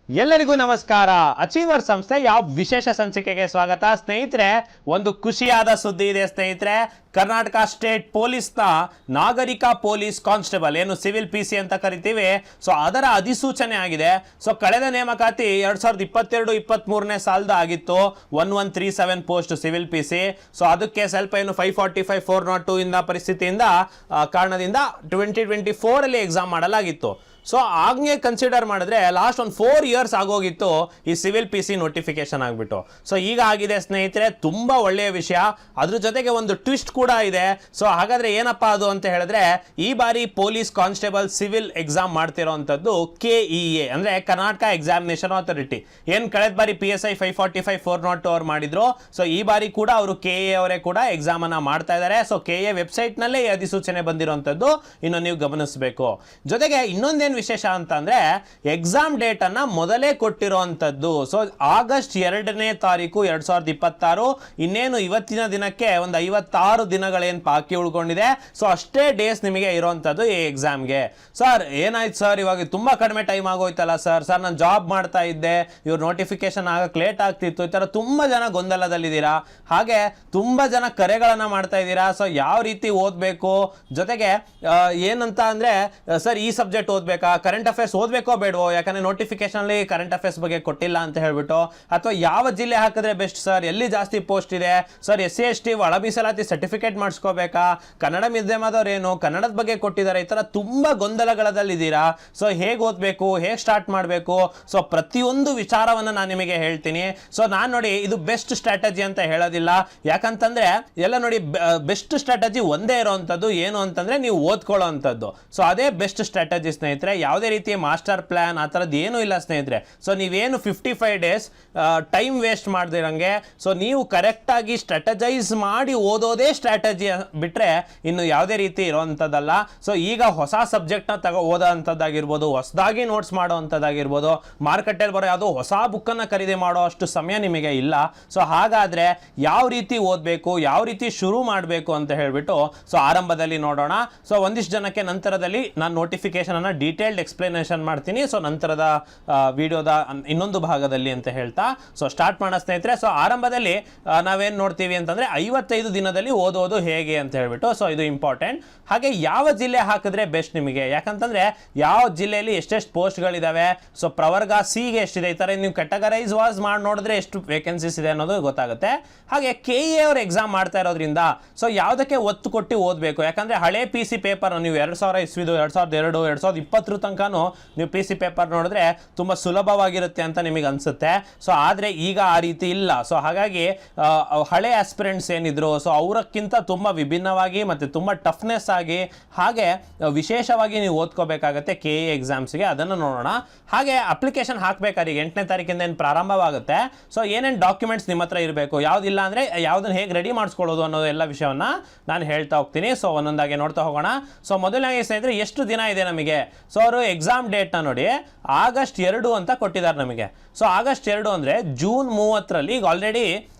ಎಲ್ಲರಿಗೂ ನಮಸ್ಕಾರ. ಅಚೀವರ್ ಸಂಸ್ಥೆ ಯಾವ ವಿಶೇಷ ಸಂಚಿಕೆಗೆ ಸ್ವಾಗತ. ಸ್ನೇಹಿತರೆ, ಒಂದು ಖುಷಿಯಾದ ಸುದ್ದಿ ಇದೆ ಸ್ನೇಹಿತರೆ. ಕರ್ನಾಟಕ ಸ್ಟೇಟ್ ಪೊಲೀಸ್ನ ನಾಗರಿಕ ಪೊಲೀಸ್ ಕಾನ್ಸ್ಟೇಬಲ್, ಏನು ಸಿವಿಲ್ ಪಿ ಸಿ ಅಂತ ಕರಿತೀವಿ, ಸೊ ಅದರ ಅಧಿಸೂಚನೆ ಆಗಿದೆ. ಸೊ ಕಳೆದ ನೇಮಕಾತಿ 2022-23ನೇ ಸಾಲದ ಆಗಿತ್ತು, 1137 post civil P C. So ಅದಕ್ಕೆ ಸ್ವಲ್ಪ ಏನು 545 402 ಇಂದ ಪರಿಸ್ಥಿತಿಯಿಂದ ಕಾರಣದಿಂದ 2024 ಅಲ್ಲಿ ಎಕ್ಸಾಮ್ ಮಾಡಲಾಗಿತ್ತು. ಸೊ ಹಾಗೆ ಕನ್ಸಿಡರ್ ಮಾಡಿದ್ರೆ ಲಾಸ್ಟ್ ಒಂದು 4 ಇಯರ್ಸ್ ಆಗೋಗಿತ್ತು ಈ ಸಿವಿಲ್ ಪಿ ಸಿ ನೋಟಿಫಿಕೇಶನ್ ಆಗಿಬಿಟ್ಟು. ಸೊ ಈಗ ಆಗಿದೆ ಸ್ನೇಹಿತರೆ, ತುಂಬ ಒಳ್ಳೆಯ ವಿಷಯ. ಅದ್ರ ಜೊತೆಗೆ ಒಂದು ಟ್ವಿಸ್ಟ್ ಕೂಡ ಇದೆ. ಸೊ ಹಾಗಾದ್ರೆ ಏನಪ್ಪ ಅದು ಅಂತ ಹೇಳಿದ್ರೆ, ಈ ಬಾರಿ ಪೊಲೀಸ್ ಕಾನ್ಸ್ಟೇಬಲ್ ಸಿವಿಲ್ ಎಕ್ಸಾಮ್ ಮಾಡ್ತಿರೋವಂಥದ್ದು KEA ಅಂದರೆ ಕರ್ನಾಟಕ ಎಕ್ಸಾಮಿನೇಷನ್ ಅಥಾರಿಟಿ. ಏನು ಕಳೆದ ಬಾರಿ PSI 545 402 ಅವ್ರು ಮಾಡಿದ್ರು, ಸೊ ಈ ಬಾರಿ ಕೂಡ ಅವರು KEA ಅವರೇ ಕೂಡ ಎಕ್ಸಾಮ್ ಅನ್ನ ಮಾಡ್ತಾ ಇದ್ದಾರೆ. ಸೊ KEA ವೆಬ್ಸೈಟ್ ನಲ್ಲೇ ಈ ಅಧಿಸೂಚನೆ ಬಂದಿರುವಂಥದ್ದು ಇನ್ನು ನೀವು ಗಮನಿಸಬೇಕು. ಜೊತೆಗೆ ಇನ್ನೊಂದೇನು ವಿಶೇಷ ಅಂತಂದ್ರೆ, ಎಕ್ಸಾಮ್ ಡೇಟ್ ಅನ್ನ ಮೊದಲೇ ಕೊಟ್ಟಿರುವಂತದ್ದು. ಸೊ ಆಗಸ್ಟ್ 2ನೇ ತಾರೀಕು 2026. ಇನ್ನೇನು ಇವತ್ತಿನ ದಿನಕ್ಕೆ ಒಂದು 56 ದಿನಗಳೇನು ಬಾಕಿ ಉಳ್ಕೊಂಡಿದೆ. ಸೊ ಅಷ್ಟೇ ಡೇಸ್ ನಿಮಗೆ ಇರುವಂತದ್ದು ಈ ಎಕ್ಸಾಮ್ಗೆ. ಸರ್ ಏನಾಯ್ತು ಸರ್, ಇವಾಗ ತುಂಬಾ ಕಡಿಮೆ ಟೈಮ್ ಆಗೋಯ್ತಲ್ಲ ಸರ್ ನಾನು ಜಾಬ್ ಮಾಡ್ತಾ ಇದ್ದೆ, ಇವ್ರ ನೋಟಿಫಿಕೇಶನ್ ಆಗಕ್ಕೆ ಲೇಟ್ ಆಗ್ತಿತ್ತು, ಈ ತರ ತುಂಬಾ ಜನ ಗೊಂದಲದಲ್ಲಿದ್ದೀರಾ. ಹಾಗೆ ತುಂಬಾ ಜನ ಕರೆಗಳನ್ನ ಮಾಡ್ತಾ ಇದ್ದೀರಾ. ಸೊ ಯಾವ ರೀತಿ ಓದಬೇಕು, ಜೊತೆಗೆ ಏನಂತ ಅಂದ್ರೆ, ಸರ್ ಈ ಸಬ್ಜೆಕ್ಟ್ ಓದ್ಬೇಕಾ, ಕರೆಂಟ್ ಅಫೇರ್ಸ್ ಓದಬೇಕೋ ಬೇಡವೋ, ಯಾಕಂದ್ರೆ ನೋಟಿಫಿಕೇಶನ್ ಅಲ್ಲಿ ಕರೆಂಟ್ ಅಫೇರ್ಸ್ ಬಗ್ಗೆ ಕೊಟ್ಟಿಲ್ಲ ಅಂತ ಹೇಳ್ಬಿಟ್ಟು, ಅಥವಾ ಯಾವ ಜಿಲ್ಲೆ ಹಾಕಿದ್ರೆ ಬೆಸ್ಟ್ ಸರ್, ಎಲ್ಲಿ ಜಾಸ್ತಿ ಪೋಸ್ಟ್ ಇದೆ ಸರ್, SC ST ಒಳ ಮೀಸಲಾತಿ ಸರ್ಟಿಫಿಕೇಟ್ ಮಾಡಿಸ್ಕೋಬೇಕಾ, ಕನ್ನಡ ಮಾಧ್ಯಮದವ್ರು ಏನು ಕನ್ನಡದ ಬಗ್ಗೆ ಕೊಟ್ಟಿದ್ದಾರೆ, ಈ ತರ ತುಂಬಾ ಗೊಂದಲಗಳಲ್ಲಿದ್ದೀರಾ. ಸೊ ಹೇಗೆ ಓದಬೇಕು, ಹೇಗೆ ಸ್ಟಾರ್ಟ್ ಮಾಡಬೇಕು, ಸೊ ಪ್ರತಿಯೊಂದು ವಿಚಾರವನ್ನ ನಾನು ನಿಮಗೆ ಹೇಳ್ತೀನಿ. ಸೊ ನಾನು ನೋಡಿ, ಇದು ಬೆಸ್ಟ್ ಸ್ಟ್ರಾಟಜಿ ಅಂತ ಹೇಳೋದಿಲ್ಲ, ಯಾಕಂತಂದ್ರೆ ಎಲ್ಲ ನೋಡಿ, ಬೆಸ್ಟ್ ಸ್ಟ್ರಾಟಜಿ ಒಂದೇ ಇರೋವಂಥದ್ದು, ಏನು ಅಂತಂದ್ರೆ ನೀವು ಓದ್ಕೊಳ್ಳೋ ಅಂಥದ್ದು. ಸೊ ಅದೇ ಬೆಸ್ಟ್ ಸ್ಟ್ರಾಟಜಿ ಸ್ನೇಹಿತರೆ. ಯಾವುದೇ ರೀತಿಯ ಮಾಸ್ಟರ್ ಪ್ಲಾನ್ ಆ ಥರದ್ದು ಏನೂ ಇಲ್ಲ ಸ್ನೇಹಿತರೆ. ಸೊ ನೀವೇನು 55 ಡೇಸ್ ಟೈಮ್ ವೇಸ್ಟ್ ಮಾಡ್ದಿರಂಗೆ, ಸೊ ನೀವು ಕರೆಕ್ಟಾಗಿ ಸ್ಟ್ರಾಟಜೈಸ್ ಮಾಡಿ ಓದೋದೇ ಸ್ಟ್ರಾಟಜಿ ಬಿಟ್ಟರೆ ಇನ್ನು ಯಾವುದೇ ರೀತಿ ಇರೋವಂಥದ್ದಲ್ಲ. ಸೊ ಈಗ ಹೊಸ ಸಬ್ಜೆಕ್ಟ್ನ ಓದೋ ಅಂಥದ್ದಾಗಿರ್ಬೋದು, ಹೊಸದಾಗಿ ನೋಟ್ಸ್ ಮಾಡೋ ಅಂಥದ್ದಾಗಿರ್ಬೋದು, ಮಾರ್ಕೆಟಲ್ಲಿ ಬರೋ ಯಾವುದೋ ಹೊಸ ಬುಕ್ಕನ್ನು ಖರೀದಿ ಮಾಡೋ ಅಷ್ಟು ಸಮಯ ನಿಮಗೆ ಇಲ್ಲ. ಸೊ ಹಾಗಾದರೆ ಯಾವ ರೀತಿ ಓದಬೇಕು, ಯಾವ ರೀತಿ ಶುರು ಮಾಡಬೇಕು ಅಂತ ಹೇಳಿಬಿಟ್ಟು ಸೊ ಆರಂಭದಲ್ಲಿ ನೋಡೋಣ. ಸೊ ಒಂದಿಷ್ಟು ಜನಕ್ಕೆ ನಂತರದಲ್ಲಿ ನಾನು ನೋಟಿಫಿಕೇಶನ್ ಅನ್ನು ಡೀಟೇಲ್ಡ್ ಎಕ್ಸ್ಪ್ಲನೇಷನ್ ಮಾಡ್ತೀನಿ. ಸೊ ನಂತರದ ವಿಡಿಯೋದ ಇನ್ನೊಂದು ಭಾಗದಲ್ಲಿ ಅಂತ ಹೇಳ್ತಾ ಸೊ ಸ್ಟಾರ್ಟ್ ಮಾಡೋ ಸ್ನೇಹಿತರೆ. ಸೊ ಆರಂಭದಲ್ಲಿ ನಾವೇನು ನೋಡ್ತೀವಿ ಅಂತಂದ್ರೆ, 55 ದಿನದಲ್ಲಿ ಓದೋದು ಹೇಗೆ ಅಂತ ಹೇಳ್ಬಿಟ್ಟು. ಸೊ ಇದು ಇಂಪಾರ್ಟೆಂಟ್. ಹಾಗೆ ಯಾವ ಜಿಲ್ಲೆ ಹಾಕಿದ್ರೆ ಬೆಸ್ಟ್ ನಿಮಗೆ, ಯಾಕಂತಂದ್ರೆ ಯಾವ ಜಿಲ್ಲೆಯಲ್ಲಿ ಎಷ್ಟೆಷ್ಟು ಪೋಸ್ಟ್ಗಳಿದಾವೆ, ಸೊ ಪ್ರವರ್ಗ ಸಿಗೆ ಎಷ್ಟಿದೆ, ಈ ತರ ನೀವು ಕ್ಯಾಟಗರೈಸ್ ವಾಸ್ ಮಾಡಿ ನೋಡಿದ್ರೆ ಎಷ್ಟು ವೇಕೆನ್ಸೀಸ್ ಇದೆ ಅನ್ನೋದು ಗೊತ್ತಾಗುತ್ತೆ. ಹಾಗೆ KEA ಅವ್ರ ಎಕ್ಸಾಮ್ ಮಾಡ್ತಾ ಇರೋದ್ರಿಂದ ಸೊ ಯಾವುದಕ್ಕೆ ಒತ್ತು ಕೊಟ್ಟು ಓದಬೇಕು, ಯಾಕಂದ್ರೆ ಹಳೆ PC ಪೇಪರ್ ನೀವು 2000 ಇಸ್ವಿದು 2002 2020 ತನಕನೂ ನೀವು PC ಪೇಪರ್ ನೋಡಿದ್ರೆ ತುಂಬ ಸುಲಭವಾಗಿರುತ್ತೆ ಅಂತ ನಿಮಗೆ ಅನಿಸುತ್ತೆ. ಸೊ ಆದರೆ ಈಗ ಆ ರೀತಿ ಇಲ್ಲ. ಸೊ ಹಾಗಾಗಿ ಹಳೆ ಆಸ್ಪಿರೆಂಟ್ಸ್ ಏನಿದ್ರು, ಸೊ ಅವರಕ್ಕಿಂತ ತುಂಬ ವಿಭಿನ್ನವಾಗಿ ಮತ್ತು ತುಂಬ ಟಫ್ನೆಸ್ ಆಗಿ ಹಾಗೆ ವಿಶೇಷವಾಗಿ ನೀವು ಓದ್ಕೋಬೇಕಾಗತ್ತೆ KEA ಎಕ್ಸಾಮ್ಸ್ಗೆ. ಅದನ್ನು ನೋಡೋಣ. ಹಾಗೆ ಅಪ್ಲಿಕೇಶನ್ ಹಾಕಬೇಕಾದ್ರೆ 8ನೇ ತಾರೀಕಿಂದ ಏನು ಪ್ರಾರಂಭವಾಗುತ್ತೆ. ಸೊ ಏನೇನು ಡಾಕ್ಯುಮೆಂಟ್ಸ್ ನಿಮ್ಮ ಹತ್ರ ಇರಬೇಕು, ಯಾವುದಿಲ್ಲ ಅಂದರೆ ಯಾವುದನ್ನು ಹೇಗೆ ರೆಡಿ ಮಾಡಿಸ್ಕೊಳ್ಳೋದು ಅನ್ನೋದು ಎಲ್ಲ ವಿಷಯವನ್ನು ನಾನು ಹೇಳ್ತಾ ಹೋಗ್ತೀನಿ. ಸೊ ಒಂದೊಂದಾಗಿ ನೋಡ್ತಾ ಹೋಗೋಣ. ಸೊ ಮೊದಲನೇ ಸ್ನೇಹಿತರೆ, ಎಷ್ಟು ದಿನ ಇದೆ ನಮಗೆ. ಸೊ ಅವರು ಎಕ್ಸಾಮ್ ಡೇಟ್ನ ನೋಡಿ, ಆಗಸ್ಟ್ 2 ಅಂತ ಕೊಟ್ಟಿದ್ದಾರೆ ನಮಗೆ. ಸೊ ಆಗಸ್ಟ್ 2 ಅಂದರೆ ಜೂನ್ 30ರಲ್ಲಿ ಈಗ ಆಲ್ರೆಡಿ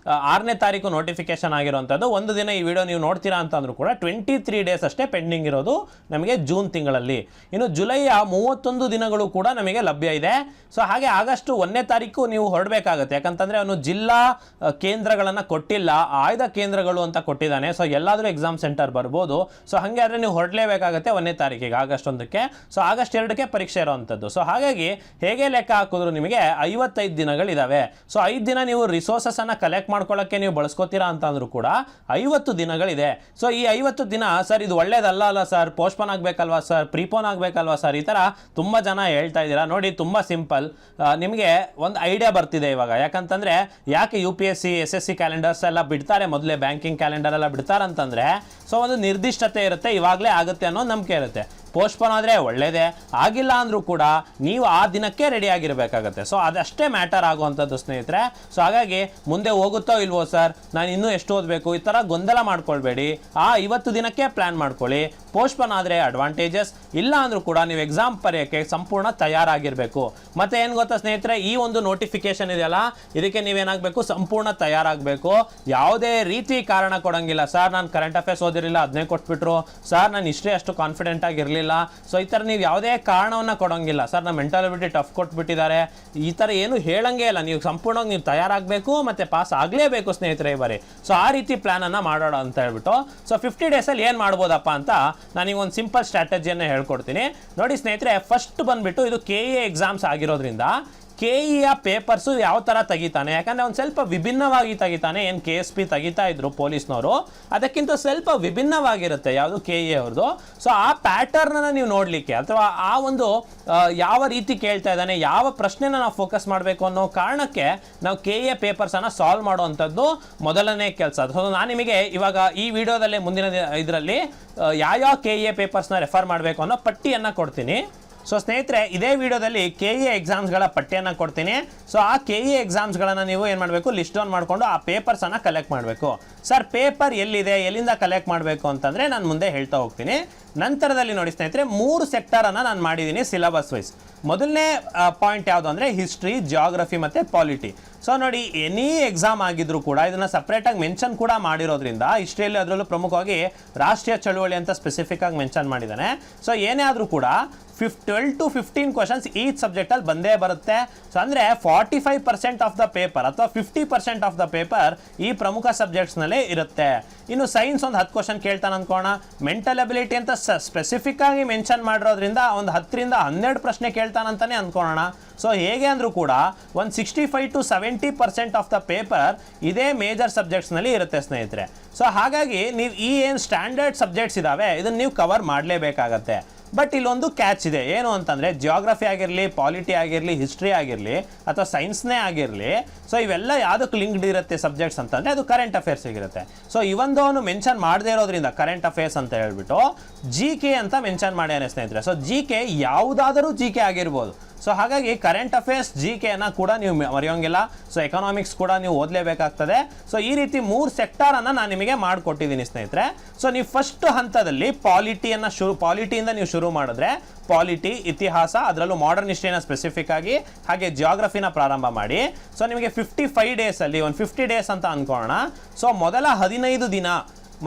6ನೇ ತಾರೀಕು ನೋಟಿಫಿಕೇಶನ್ ಆಗಿರೋಂಥದ್ದು. ಒಂದು ದಿನ ಈ ವಿಡಿಯೋ ನೀವು ನೋಡ್ತೀರಾ ಅಂತಂದ್ರೂ ಕೂಡ 23 ಡೇಸ್ ಅಷ್ಟೇ ಪೆಂಡಿಂಗ್ ಇರೋದು ನಮಗೆ ಜೂನ್ ತಿಂಗಳಲ್ಲಿ. ಇನ್ನು ಜುಲೈಯ 31 ದಿನಗಳು ಕೂಡ ನಮಗೆ ಲಭ್ಯ ಇದೆ. ಸೊ ಹಾಗೆ ಆಗಸ್ಟ್ 1ನೇ ತಾರೀಕು ನೀವು ಹೊರಡಬೇಕಾಗತ್ತೆ, ಯಾಕಂತಂದರೆ ಅವನು ಜಿಲ್ಲಾ ಕೇಂದ್ರಗಳನ್ನು ಕೊಟ್ಟಿಲ್ಲ, ಆಯ್ದ ಕೇಂದ್ರಗಳು ಅಂತ ಕೊಟ್ಟಿದ್ದಾನೆ. ಸೊ ಎಲ್ಲಾದರೂ ಎಕ್ಸಾಮ್ ಸೆಂಟರ್ ಬರ್ಬೋದು. ಸೊ ಹಾಗೆ ಆದರೆ ನೀವು ಹೊರಡಲೇಬೇಕಾಗತ್ತೆ 1ನೇ ತಾರೀಕಿಗೆ, ಆಗಸ್ಟ್ 1ಕ್ಕೆ. ಸೊ ಆಗಸ್ಟ್ 2ಕ್ಕೆ ಪರೀಕ್ಷೆ ಇರೋವಂಥದ್ದು. ಸೊ ಹಾಗಾಗಿ ಹೇಗೆ ಲೆಕ್ಕ ಹಾಕಿದ್ರು ನಿಮಗೆ 55 ದಿನಗಳಿದ್ದಾವೆ. ಸೊ 5 ದಿನ ನೀವು ರಿಸೋರ್ಸಸ್ ಅನ್ನ ಕಲೆಕ್ಟ್ ಮಾಡ್ಕೊಳ್ಳೋಕ್ಕೆ ನೀವು ಬಳಸ್ಕೋತೀರಾ ಅಂತ ಅಂದ್ರೂ ಕೂಡ 50 ದಿನಗಳಿದೆ. ಸೊ ಈ 50 ದಿನ ಸರ್ ಇದು ಒಳ್ಳೇದಲ್ಲ ಅಲ್ಲ ಸರ್, ಪೋಸ್ಟ್ಪೋನ್ ಆಗಬೇಕಲ್ವಾ ಸರ್, ಪ್ರೀಪೋನ್ ಆಗಬೇಕಲ್ವಾ ಸರ್, ಈ ಥರ ತುಂಬ ಜನ ಹೇಳ್ತಾ ಇದ್ದೀರಾ. ನೋಡಿ ತುಂಬ ಸಿಂಪಲ್, ನಿಮಗೆ ಒಂದು ಐಡಿಯಾ ಬರ್ತಿದೆ ಇವಾಗ. ಯಾಕಂತಂದರೆ ಯಾಕೆ UPSC SSC ಕ್ಯಾಲೆಂಡರ್ಸ್ ಎಲ್ಲ ಬಿಡ್ತಾರೆ, ಮೊದಲೇ ಬ್ಯಾಂಕಿಂಗ್ ಕ್ಯಾಲೆಂಡರ್ ಎಲ್ಲ ಬಿಡ್ತಾರೆ ಅಂತಂದರೆ, ಸೊ ಒಂದು ನಿರ್ದಿಷ್ಟತೆ ಇರುತ್ತೆ, ಇವಾಗಲೇ ಆಗುತ್ತೆ ಅನ್ನೋ ನಂಬಿಕೆ ಇರುತ್ತೆ. ಪೋಸ್ಟ್ಪೋನ್ ಆದರೆ ಒಳ್ಳೆಯದೇ, ಆಗಿಲ್ಲ ಅಂದರೂ ಕೂಡ ನೀವು ಆ ದಿನಕ್ಕೆ ರೆಡಿ ಆಗಿರಬೇಕಾಗತ್ತೆ. ಸೊ ಅದಷ್ಟೇ ಮ್ಯಾಟರ್ ಆಗುವಂಥದ್ದು ಸ್ನೇಹಿತರೆ. ಸೊ ಹಾಗಾಗಿ ಮುಂದೆ ಹೋಗುತ್ತೋ ಇಲ್ವೋ ಸರ್, ನಾನು ಇನ್ನೂ ಎಷ್ಟು ಓದಬೇಕು, ಈ ಥರ ಗೊಂದಲ ಮಾಡ್ಕೊಳ್ಬೇಡಿ. ಆ 50 ದಿನಕ್ಕೆ ಪ್ಲ್ಯಾನ್ ಮಾಡ್ಕೊಳ್ಳಿ. ಪೋಸ್ಟ್ಪೋನ್ ಆದರೆ ಅಡ್ವಾಂಟೇಜಸ್, ಇಲ್ಲ ಅಂದರೂ ಕೂಡ ನೀವು ಎಕ್ಸಾಮ್ ಬರೆಯೋಕ್ಕೆ ಸಂಪೂರ್ಣ ತಯಾರಾಗಿರಬೇಕು. ಮತ್ತು ಏನು ಗೊತ್ತಾ ಸ್ನೇಹಿತರೆ, ಈ ಒಂದು ನೋಟಿಫಿಕೇಶನ್ ಇದೆಯಲ್ಲ, ಇದಕ್ಕೆ ನೀವೇನಾಗಬೇಕು, ಸಂಪೂರ್ಣ ತಯಾರಾಗಬೇಕು. ಯಾವುದೇ ರೀತಿ ಕಾರಣ ಕೊಡೋಂಗಿಲ್ಲ. ಸರ್ ನಾನು ಕರೆಂಟ್ ಅಫೇರ್ಸ್ ಓದಿರಲಿಲ್ಲ, ಅದನ್ನೇ ಕೊಟ್ಬಿಟ್ರು, ಸರ್ ನಾನು ಇಷ್ಟೇ ಅಷ್ಟು ಕಾನ್ಫಿಡೆಂಟ್ ಆಗಿರಲಿಲ್ಲ, ಸೊ ಈ ಥರ ನೀವು ಯಾವುದೇ ಯಾವುದೇ ಕಾರಣವನ್ನು ಕೊಡೋಂಗಿಲ್ಲ. ಸರ್ ನಮ್ಮ ಮೆಂಟಲ್ ಅಬಿಲಿಟಿ ಟಫ್ ಕೊಟ್ಬಿಟ್ಟಿದ್ದಾರೆ, ಈ ಥರ ಏನು ಹೇಳಂಗೆ ಇಲ್ಲ. ನೀವು ಸಂಪೂರ್ಣವಾಗಿ ನೀವು ತಯಾರಾಗಬೇಕು ಮತ್ತು ಪಾಸ್ ಆಗಲೇಬೇಕು ಸ್ನೇಹಿತರೆ ಈ ಬಾರಿ. ಸೊ ಆ ರೀತಿ ಪ್ಲ್ಯಾನನ್ನು ಮಾಡೋಣ ಅಂತ ಹೇಳ್ಬಿಟ್ಟು ಸೊ 50 ಡೇಸಲ್ಲಿ ಏನು ಮಾಡ್ಬೋದಪ್ಪ ಅಂತ ನಾನೀಗ ಒಂದು ಸಿಂಪಲ್ ಸ್ಟ್ರಾಟಜಿಯನ್ನು ಹೇಳ್ಕೊಡ್ತೀನಿ ನೋಡಿ ಸ್ನೇಹಿತರೆ. ಫಸ್ಟ್ ಬಂದುಬಿಟ್ಟು ಇದು KE ಎಕ್ಸಾಮ್ಸ್ ಆಗಿರೋದ್ರಿಂದ KEಯ ಪೇಪರ್ಸು ಯಾವ ಥರ ತೆಗಿತಾನೆ, ಯಾಕಂದರೆ ಒಂದು ಸ್ವಲ್ಪ ವಿಭಿನ್ನವಾಗಿ ತೆಗಿತಾನೆ. ಏನು KSP ತೆಗಿತಾ ಇದ್ರು ಪೊಲೀಸ್ನವರು, ಅದಕ್ಕಿಂತ ಸ್ವಲ್ಪ ವಿಭಿನ್ನವಾಗಿರುತ್ತೆ ಯಾವುದು KE ಅವ್ರದ್ದು. ಸೊ ಆ ಪ್ಯಾಟರ್ನನ್ನು ನೀವು ನೋಡಲಿಕ್ಕೆ ಅಥವಾ ಆ ಒಂದು ಯಾವ ರೀತಿ ಕೇಳ್ತಾ ಇದ್ದಾನೆ, ಯಾವ ಪ್ರಶ್ನೆನ ನಾವು ಫೋಕಸ್ ಮಾಡಬೇಕು ಅನ್ನೋ ಕಾರಣಕ್ಕೆ ನಾವು KE ಪೇಪರ್ಸನ್ನು ಸಾಲ್ವ್ ಮಾಡುವಂಥದ್ದು ಮೊದಲನೇ ಕೆಲಸ. ಸೊ ನಾನು ನಿಮಗೆ ಇವಾಗ ಈ ವಿಡಿಯೋದಲ್ಲೇ ಮುಂದಿನ ಇದರಲ್ಲಿ ಯಾವ KE ಪೇಪರ್ಸ್ನ ರೆಫರ್ ಮಾಡಬೇಕು ಅನ್ನೋ ಪಟ್ಟಿಯನ್ನು ಕೊಡ್ತೀನಿ. ಸೊ ಸ್ನೇಹಿತರೆ ಇದೇ ವಿಡಿಯೋದಲ್ಲಿ KE ಎಕ್ಸಾಮ್ಸ್ಗಳ ಪಟ್ಟಿಯನ್ನು ಕೊಡ್ತೀನಿ. ಸೊ ಆ KE ಎಕ್ಸಾಮ್ಸ್ಗಳನ್ನು ನೀವು ಏನು ಮಾಡಬೇಕು, ಲಿಸ್ಟ್ ಡೌನ್ ಮಾಡಿಕೊಂಡು ಆ ಪೇಪರ್ಸನ್ನು ಕಲೆಕ್ಟ್ ಮಾಡಬೇಕು. ಸರ್ ಪೇಪರ್ ಎಲ್ಲಿದೆ, ಎಲ್ಲಿಂದ ಕಲೆಕ್ಟ್ ಮಾಡಬೇಕು ಅಂತಂದರೆ ನಾನು ಮುಂದೆ ಹೇಳ್ತಾ ಹೋಗ್ತೀನಿ. ನಂತರದಲ್ಲಿ ನೋಡಿ ಸ್ನೇಹಿತರೆ 3 ಸೆಕ್ಟರನ್ನು ನಾನು ಮಾಡಿದ್ದೀನಿ ಸಿಲೆಬಸ್ ವೈಸ್. ಮೊದಲನೇ ಪಾಯಿಂಟ್ ಯಾವುದು ಅಂದರೆ ಹಿಸ್ಟ್ರಿ, ಜಿಯೋಗ್ರಫಿ ಮತ್ತು ಪಾಲಿಟಿ. ಸೊ ನೋಡಿ ಎನಿ ಎಕ್ಸಾಮ್ ಆಗಿದ್ರು ಕೂಡ ಇದನ್ನು ಸಪ್ರೇಟಾಗಿ ಮೆನ್ಷನ್ ಕೂಡ ಮಾಡಿರೋದ್ರಿಂದ ಹಿಸ್ಟ್ರಿಯಲ್ಲಿ ಅದರಲ್ಲೂ ಪ್ರಮುಖವಾಗಿ ರಾಷ್ಟ್ರೀಯ ಚಳುವಳಿ ಅಂತ ಸ್ಪೆಸಿಫಿಕ್ ಆಗಿ ಮೆನ್ಷನ್ ಮಾಡಿದ್ದಾನೆ. ಸೊ ಏನೇ ಆದರೂ ಕೂಡ 12 to 15 ಕ್ವಶನ್ಸ್ ಈಚ್ ಸಬ್ಜೆಕ್ಟಲ್ಲಿ ಬಂದೇ ಬರುತ್ತೆ. ಸೊ ಅಂದರೆ 45% ಆಫ್ ದ ಪೇಪರ್ ಅಥವಾ 50% ಆಫ್ ದ ಪೇಪರ್ ಈ ಪ್ರಮುಖ ಸಬ್ಜೆಕ್ಟ್ಸ್ನಲ್ಲೇ ಇರುತ್ತೆ. ಇನ್ನು ಸೈನ್ಸ್ ಒಂದು 10 ಕ್ವಶನ್ ಕೇಳ್ತಾನೆ ಅಂದ್ಕೋಣ. ಮೆಂಟಲ್ ಅಬಿಲಿಟಿ ಅಂತ ಸ್ಪೆಸಿಫಿಕ್ ಆಗಿ ಮೆನ್ಷನ್ ಮಾಡಿರೋದ್ರಿಂದ ಒಂದು 10 ರಿಂದ 12 ಪ್ರಶ್ನೆ ಕೇಳ್ತಾನಂತಾನೆ ಅಂದ್ಕೊಳ್ಳೋಣ. ಸೊ ಹೇಗೆ ಅಂದರೂ ಕೂಡ ಒಂದು 65 to 70% ಆಫ್ ದ ಪೇಪರ್ ಇದೇ ಮೇಜರ್ ಸಬ್ಜೆಕ್ಟ್ಸ್ನಲ್ಲಿ ಇರುತ್ತೆ ಸ್ನೇಹಿತರೆ. ಸೊ ಹಾಗಾಗಿ ನೀವು ಈ ಏನು ಸ್ಟ್ಯಾಂಡರ್ಡ್ ಸಬ್ಜೆಕ್ಟ್ಸ್ ಇದ್ದಾವೆ ಇದನ್ನು ನೀವು ಕವರ್ ಮಾಡಲೇಬೇಕಾಗತ್ತೆ. ಬಟ್ ಇಲ್ಲೊಂದು ಕ್ಯಾಚ್ ಇದೆ, ಏನು ಅಂತಂದರೆ ಜಿಯೋಗ್ರಫಿ ಆಗಿರಲಿ, ಪಾಲಿಟಿ ಆಗಿರಲಿ, ಹಿಸ್ಟ್ರಿ ಆಗಿರಲಿ ಅಥವಾ ಸೈನ್ಸ್ನೇ ಆಗಿರಲಿ, ಸೊ ಇವೆಲ್ಲ ಯಾವುದಕ್ಕೆ ಲಿಂಕ್ಡ್ ಇರುತ್ತೆ ಸಬ್ಜೆಕ್ಟ್ಸ್ ಅಂತಂದರೆ ಅದು ಕರೆಂಟ್ ಅಫೇರ್ಸಿಗಿರುತ್ತೆ. ಸೊ ಇವೊಂದು ಅವನು ಮೆನ್ಷನ್ ಮಾಡದೇ ಇರೋದ್ರಿಂದ ಕರೆಂಟ್ ಅಫೇರ್ಸ್ ಅಂತ ಹೇಳ್ಬಿಟ್ಟು GK ಅಂತ ಮೆನ್ಷನ್ ಮಾಡ್ಯಾನೆ ಸ್ನೇಹಿತರೆ. ಸೊ GK ಯಾವುದಾದರೂ GK ಆಗಿರ್ಬೋದು. ಸೊ ಹಾಗಾಗಿ ಕರೆಂಟ್ ಅಫೇರ್ಸ್ GKನ ಕೂಡ ನೀವು ಮರೆಯೋಂಗಿಲ್ಲ. ಸೊ ಎಕನಾಮಿಕ್ಸ್ ಕೂಡ ನೀವು ಓದಲೇಬೇಕಾಗ್ತದೆ. ಸೊ ಈ ರೀತಿ 3 ಸೆಕ್ಟರನ್ನು ನಾನು ನಿಮಗೆ ಮಾಡಿಕೊಟ್ಟಿದ್ದೀನಿ ಸ್ನೇಹಿತರೆ. ಸೊ ನೀವು ಫಸ್ಟ್ ಹಂತದಲ್ಲಿ ಪಾಲಿಟಿಯಿಂದ ನೀವು ಶುರು ಮಾಡಿದ್ರೆ ಪಾಲಿಟಿ, ಇತಿಹಾಸ, ಅದರಲ್ಲೂ ಮಾಡರ್ನ್ ಹಿಸ್ಟ್ರಿನ ಸ್ಪೆಸಿಫಿಕ್ ಆಗಿ ಹಾಗೆ ಜಿಯೋಗ್ರಫಿನ ಪ್ರಾರಂಭ ಮಾಡಿ. ಸೊ ನಿಮಗೆ 55 ಡೇಸಲ್ಲಿ ಒಂದು 50 ಡೇಸ್ ಅಂತ ಅಂದ್ಕೊಳ್ಳೋಣ. ಸೊ ಮೊದಲ 15 ದಿನ,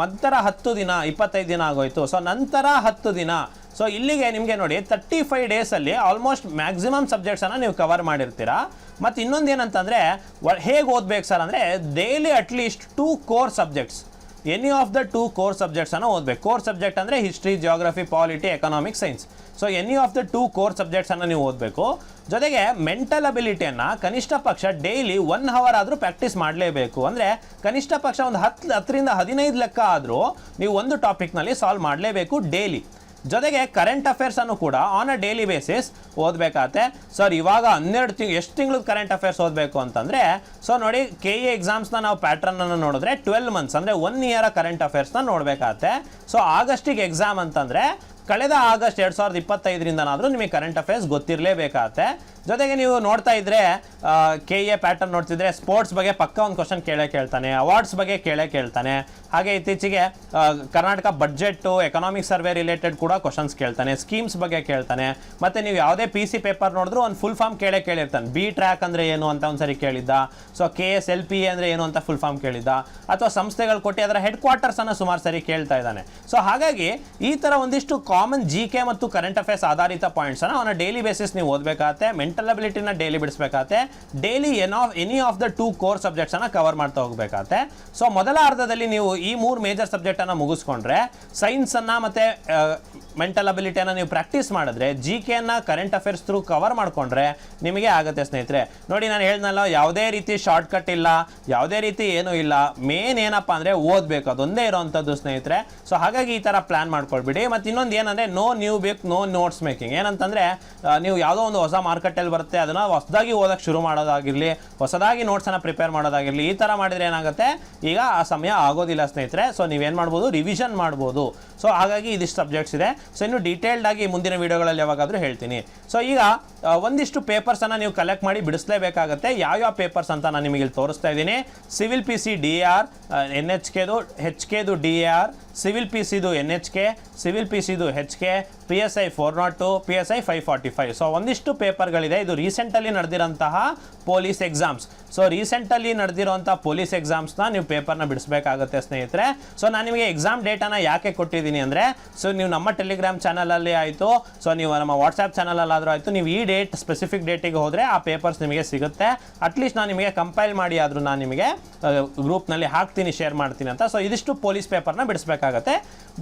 ನಂತರ 10 ದಿನ, 25 ದಿನ ಆಗೋಯ್ತು. ಸೊ ನಂತರ 10 ದಿನ. ಸೊ ಇಲ್ಲಿಗೆ ನಿಮಗೆ ನೋಡಿ 35 ಡೇಸಲ್ಲಿ ಆಲ್ಮೋಸ್ಟ್ ಮ್ಯಾಕ್ಸಿಮಮ್ ಸಬ್ಜೆಕ್ಟ್ಸನ್ನು ನೀವು ಕವರ್ ಮಾಡಿರ್ತೀರಾ. ಮತ್ತು ಇನ್ನೊಂದು ಏನಂತಂದರೆ ಹೇಗೆ ಓದಬೇಕು ಸರ್ ಅಂದರೆ daily at least 2 core subjects, any of the 2 core ಸಬ್ಜೆಕ್ಟ್ಸನ್ನು ಓದಬೇಕು. ಕೋರ್ ಸಬ್ಜೆಕ್ಟ್ ಅಂದರೆ history, geography, polity, economics, science. So any of the 2 core ಸಬ್ಜೆಕ್ಟ್ಸನ್ನು ನೀವು ಓದಬೇಕು. ಜೊತೆಗೆ ಮೆಂಟಲ್ ಅಬಿಲಿಟಿಯನ್ನು ಕನಿಷ್ಠ ಪಕ್ಷ ಡೈಲಿ 1 ಅವರ್ ಆದರೂ ಪ್ರಾಕ್ಟೀಸ್ ಮಾಡಲೇಬೇಕು. ಅಂದರೆ ಕನಿಷ್ಠ ಪಕ್ಷ ಒಂದು 10 ರಿಂದ 15 ಲೆಕ್ಕ ಆದರೂ ನೀವು ಒಂದು ಟಾಪಿಕ್ನಲ್ಲಿ ಸಾಲ್ವ್ ಮಾಡಲೇಬೇಕು ಡೈಲಿ. ಜೊತೆಗೆ ಕರೆಂಟ್ ಅಫೇರ್ಸನ್ನು ಕೂಡ ಆನ್ ಅ ಡೈಲಿ ಬೇಸಿಸ್ ಓದಬೇಕಾಗತ್ತೆ. ಸರ್ ಇವಾಗ 12 ಎಷ್ಟು ತಿಂಗಳದ್ದು ಕರೆಂಟ್ ಅಫೇರ್ಸ್ ಓದಬೇಕು ಅಂತಂದರೆ ಸೊ ನೋಡಿ KE ಎಕ್ಸಾಮ್ಸ್ನ ನಾವು ಪ್ಯಾಟ್ರನನ್ನು ನೋಡಿದ್ರೆ 12 ಮಂತ್ಸ್ ಅಂದರೆ 1 ಇಯರ್ ಕರೆಂಟ್ ಅಫೇರ್ಸ್ನ ನೋಡಬೇಕಾಗತ್ತೆ. ಸೊ ಆಗಸ್ಟಿಗೆ ಎಕ್ಸಾಮ್ ಅಂತಂದರೆ ಕಳೆದ ಆಗಸ್ಟ್ 2025ರಿಂದನಾದರೂ ನಿಮಗೆ ಕರೆಂಟ್ ಅಫೇರ್ಸ್ ಗೊತ್ತಿರಲೇಬೇಕಾಗತ್ತೆ. ಜೊತೆಗೆ ನೀವು ನೋಡ್ತಾ ಇದ್ದರೆ KE ಪ್ಯಾಟರ್ನ್ ನೋಡ್ತಿದ್ರೆ ಸ್ಪೋರ್ಟ್ಸ್ ಬಗ್ಗೆ ಪಕ್ಕ ಒಂದು ಕ್ವಶನ್ ಕೇಳ್ತಾನೆ, ಅವಾರ್ಡ್ಸ್ ಬಗ್ಗೆ ಕೇಳ್ತಾನೆ. ಹಾಗೆ ಇತ್ತೀಚೆಗೆ Karnataka budget, economic survey related ಕೂಡ ಕ್ವಶನ್ಸ್ ಕೇಳ್ತಾನೆ, ಸ್ಕೀಮ್ಸ್ ಬಗ್ಗೆ ಕೇಳ್ತಾನೆ. ಮತ್ತು ನೀವು ಯಾವುದೇ PC ಪೇಪರ್ ನೋಡಿದ್ರು ಒಂದು ಫುಲ್ ಫಾರ್ಮ್ ಕೇಳಿರ್ತಾನೆ. B ಟ್ರ್ಯಾಕ್ ಅಂದರೆ ಏನು ಅಂತ ಒಂದ್ಸರಿ ಕೇಳಿದ್ದ. ಸೊ KSLPA ಅಂದರೆ ಏನು ಅಂತ ಫುಲ್ ಫಾರ್ಮ್ ಕೇಳಿದ್ದ. ಅಥವಾ ಸಂಸ್ಥೆಗಳು ಕೊಟ್ಟು ಅದರ ಹೆಡ್ ಕ್ವಾರ್ಟರ್ಸನ್ನು ಸುಮಾರು ಸರಿ ಕೇಳ್ತಾ ಇದ್ದಾನೆ. ಸೊ ಹಾಗಾಗಿ ಈ ಥರ ಒಂದಿಷ್ಟು ಕಾಮನ್ GK ಮತ್ತು ಕರೆಂಟ್ ಅಫೇರ್ಸ್ ಆಧಾರಿತ ಪಾಯಿಂಟ್ಸನ್ನು ಅವನ ಡೈಲಿ ಬೇಸಿಸ್ ನೀವು ಓದಬೇಕಾಗತ್ತೆ. ಮೆಂಟಲ್ ಅಬಿಲಿಟಿನ ಡೈಲಿ ಬಿಡಿಸ್ಬೇಕಾಗತ್ತೆ. Daily any of the 2 core ಸಬ್ಜೆಕ್ಟ್ಸನ್ನು ಕವರ್ ಮಾಡ್ತಾ ಹೋಗಬೇಕಾಗತ್ತೆ. ಸೊ ಮೊದಲ ಅರ್ಧದಲ್ಲಿ ನೀವು ಈ 3 ಮೇಜರ್ ಸಬ್ಜೆಕ್ಟನ್ನು ಮುಗಿಸ್ಕೊಂಡ್ರೆ ಸೈನ್ಸನ್ನು ಮತ್ತು ಮೆಂಟಲ್ ಅಬಿಲಿಟಿಯನ್ನು ನೀವು ಪ್ರಾಕ್ಟೀಸ್ ಮಾಡಿದ್ರೆ GKನ ಕರೆಂಟ್ ಅಫೇರ್ಸ್ ಥ್ರೂ ಕವರ್ ಮಾಡಿಕೊಂಡ್ರೆ ನಿಮಗೆ ಆಗುತ್ತೆ ಸ್ನೇಹಿತರೆ. ನೋಡಿ ನಾನು ಹೇಳಿದ್ನಲ್ಲ, ಯಾವುದೇ ರೀತಿ ಶಾರ್ಟ್ಕಟ್ ಇಲ್ಲ, ಯಾವುದೇ ರೀತಿ ಏನೂ ಇಲ್ಲ. ಮೇನ್ ಏನಪ್ಪ ಅಂದರೆ ಓದಬೇಕು, ಅದೊಂದೇ ಇರೋವಂಥದ್ದು ಸ್ನೇಹಿತರೆ. ಸೊ ಹಾಗಾಗಿ ಈ ಥರ ಪ್ಲ್ಯಾನ್ ಮಾಡ್ಕೊಳ್ಬಿಡಿ. ಮತ್ತು ಇನ್ನೊಂದು ಏನಂದರೆ ನೋ ನ್ಯೂ ಬೇಕ್, ನೋ ನೋಟ್ಸ್ ಮೇಕಿಂಗ್. ಏನಂತಂದರೆ ನೀವು ಯಾವುದೋ ಒಂದು ಹೊಸ ಮಾರ್ಕೆಟಲ್ಲಿ ಬರುತ್ತೆ ಅದನ್ನು ಹೊಸದಾಗಿ ಓದೋಕ್ಕೆ ಶುರು ಮಾಡೋದಾಗಿರಲಿ, ಹೊಸದಾಗಿ ನೋಟ್ಸನ್ನು ಪ್ರಿಪೇರ್ ಮಾಡೋದಾಗಿರಲಿ, ಈ ಥರ ಮಾಡಿದರೆ ಏನಾಗುತ್ತೆ, ಈಗ ಆ ಸಮಯ ಆಗೋದಿಲ್ಲ ಸ್ನೇಹಿತರೆ. ಸೊ ನೀವೇನು ಮಾಡ್ಬೋದು, ರಿವಿಷನ್ ಮಾಡ್ಬೋದು. ಸೊ ಹಾಗಾಗಿ ಇದಿಷ್ಟು ಸಬ್ಜೆಕ್ಟ್ಸ್ ಇದೆ. ಸೊ ಇನ್ನು ಡೀಟೇಲ್ಡ್ ಆಗಿ ಮುಂದಿನ ವೀಡಿಯೋಗಳಲ್ಲಿ ಯಾವಾಗಾದರೂ ಹೇಳ್ತೀನಿ. ಸೊ ಈಗ ಒಂದಿಷ್ಟು ಪೇಪರ್ಸನ್ನು ನೀವು ಕಲೆಕ್ಟ್ ಮಾಡಿ ಬಿಡಿಸಲೇಬೇಕಾಗುತ್ತೆ. ಯಾವ್ಯಾವ ಪೇಪರ್ಸ್ ಅಂತ ನಾನು ನಿಮಗೆ ಇಲ್ಲಿ ತೋರಿಸ್ತಾ ಇದ್ದೀನಿ. ಸಿವಿಲ್ PC DAR, NHKದು, HKದು DAR, ಸಿವಿಲ್ ಪಿ ಸಿದು NHK, ಸಿವಿಲ್ ಪಿ ಸಿದು HK, PSI 402, PSI 545. ಸೊ ಒಂದಿಷ್ಟು ಪೇಪರ್ಗಳಿದೆ. ಇದು ರೀಸೆಂಟಲ್ಲಿ ನಡೆದಿರೋಂತಹ ಪೊಲೀಸ್ ಎಕ್ಸಾಮ್ಸ್. ಸೊ ರೀಸೆಂಟಲ್ಲಿ ನಡೆದಿರೋಂಥ ಪೊಲೀಸ್ ಎಕ್ಸಾಮ್ಸ್ನ ನೀವು ಪೇಪರ್ನ ಬಿಡಿಸ್ಬೇಕಾಗುತ್ತೆ ಸ್ನೇಹಿತರೆ. ಸೊ ನಾನು ನಿಮಗೆ ಎಕ್ಸಾಮ್ ಡೇಟನ್ನು ಯಾಕೆ ಕೊಟ್ಟಿದ್ದೀನಿ ಅಂದರೆ, ಸೊ ನೀವು ನಮ್ಮ ಟೆಲಿಗ್ರಾಮ್ ಚಾನಲಲ್ಲಿ ಆಯಿತು, ಸೊ ನೀವು ನಮ್ಮ ವಾಟ್ಸಾಪ್ ಚಾನಲಲ್ಲಾದರೂ ಆಯಿತು, ನೀವು ಈ ಡೇಟ್ ಸ್ಪೆಸಿಫಿಕ್ ಡೇಟಿಗೆ ಹೋದರೆ ಆ ಪೇಪರ್ಸ್ ನಿಮಗೆ ಸಿಗುತ್ತೆ. ಅಟ್ಲೀಸ್ಟ್ ನಾನು ನಿಮಗೆ ಕಂಪೈಲ್ ಮಾಡಿ ಆದರೂ ನಾನು ನಿಮಗೆ ಗ್ರೂಪ್ನಲ್ಲಿ ಹಾಕ್ತೀನಿ, ಶೇರ್ ಮಾಡ್ತೀನಿ ಅಂತ. ಸೊ ಇದಿಷ್ಟು ಪೊಲೀಸ್ ಪೇಪರ್ನ ಬಿಡಿಸ್ಬೇಕಾಗತ್ತೆ.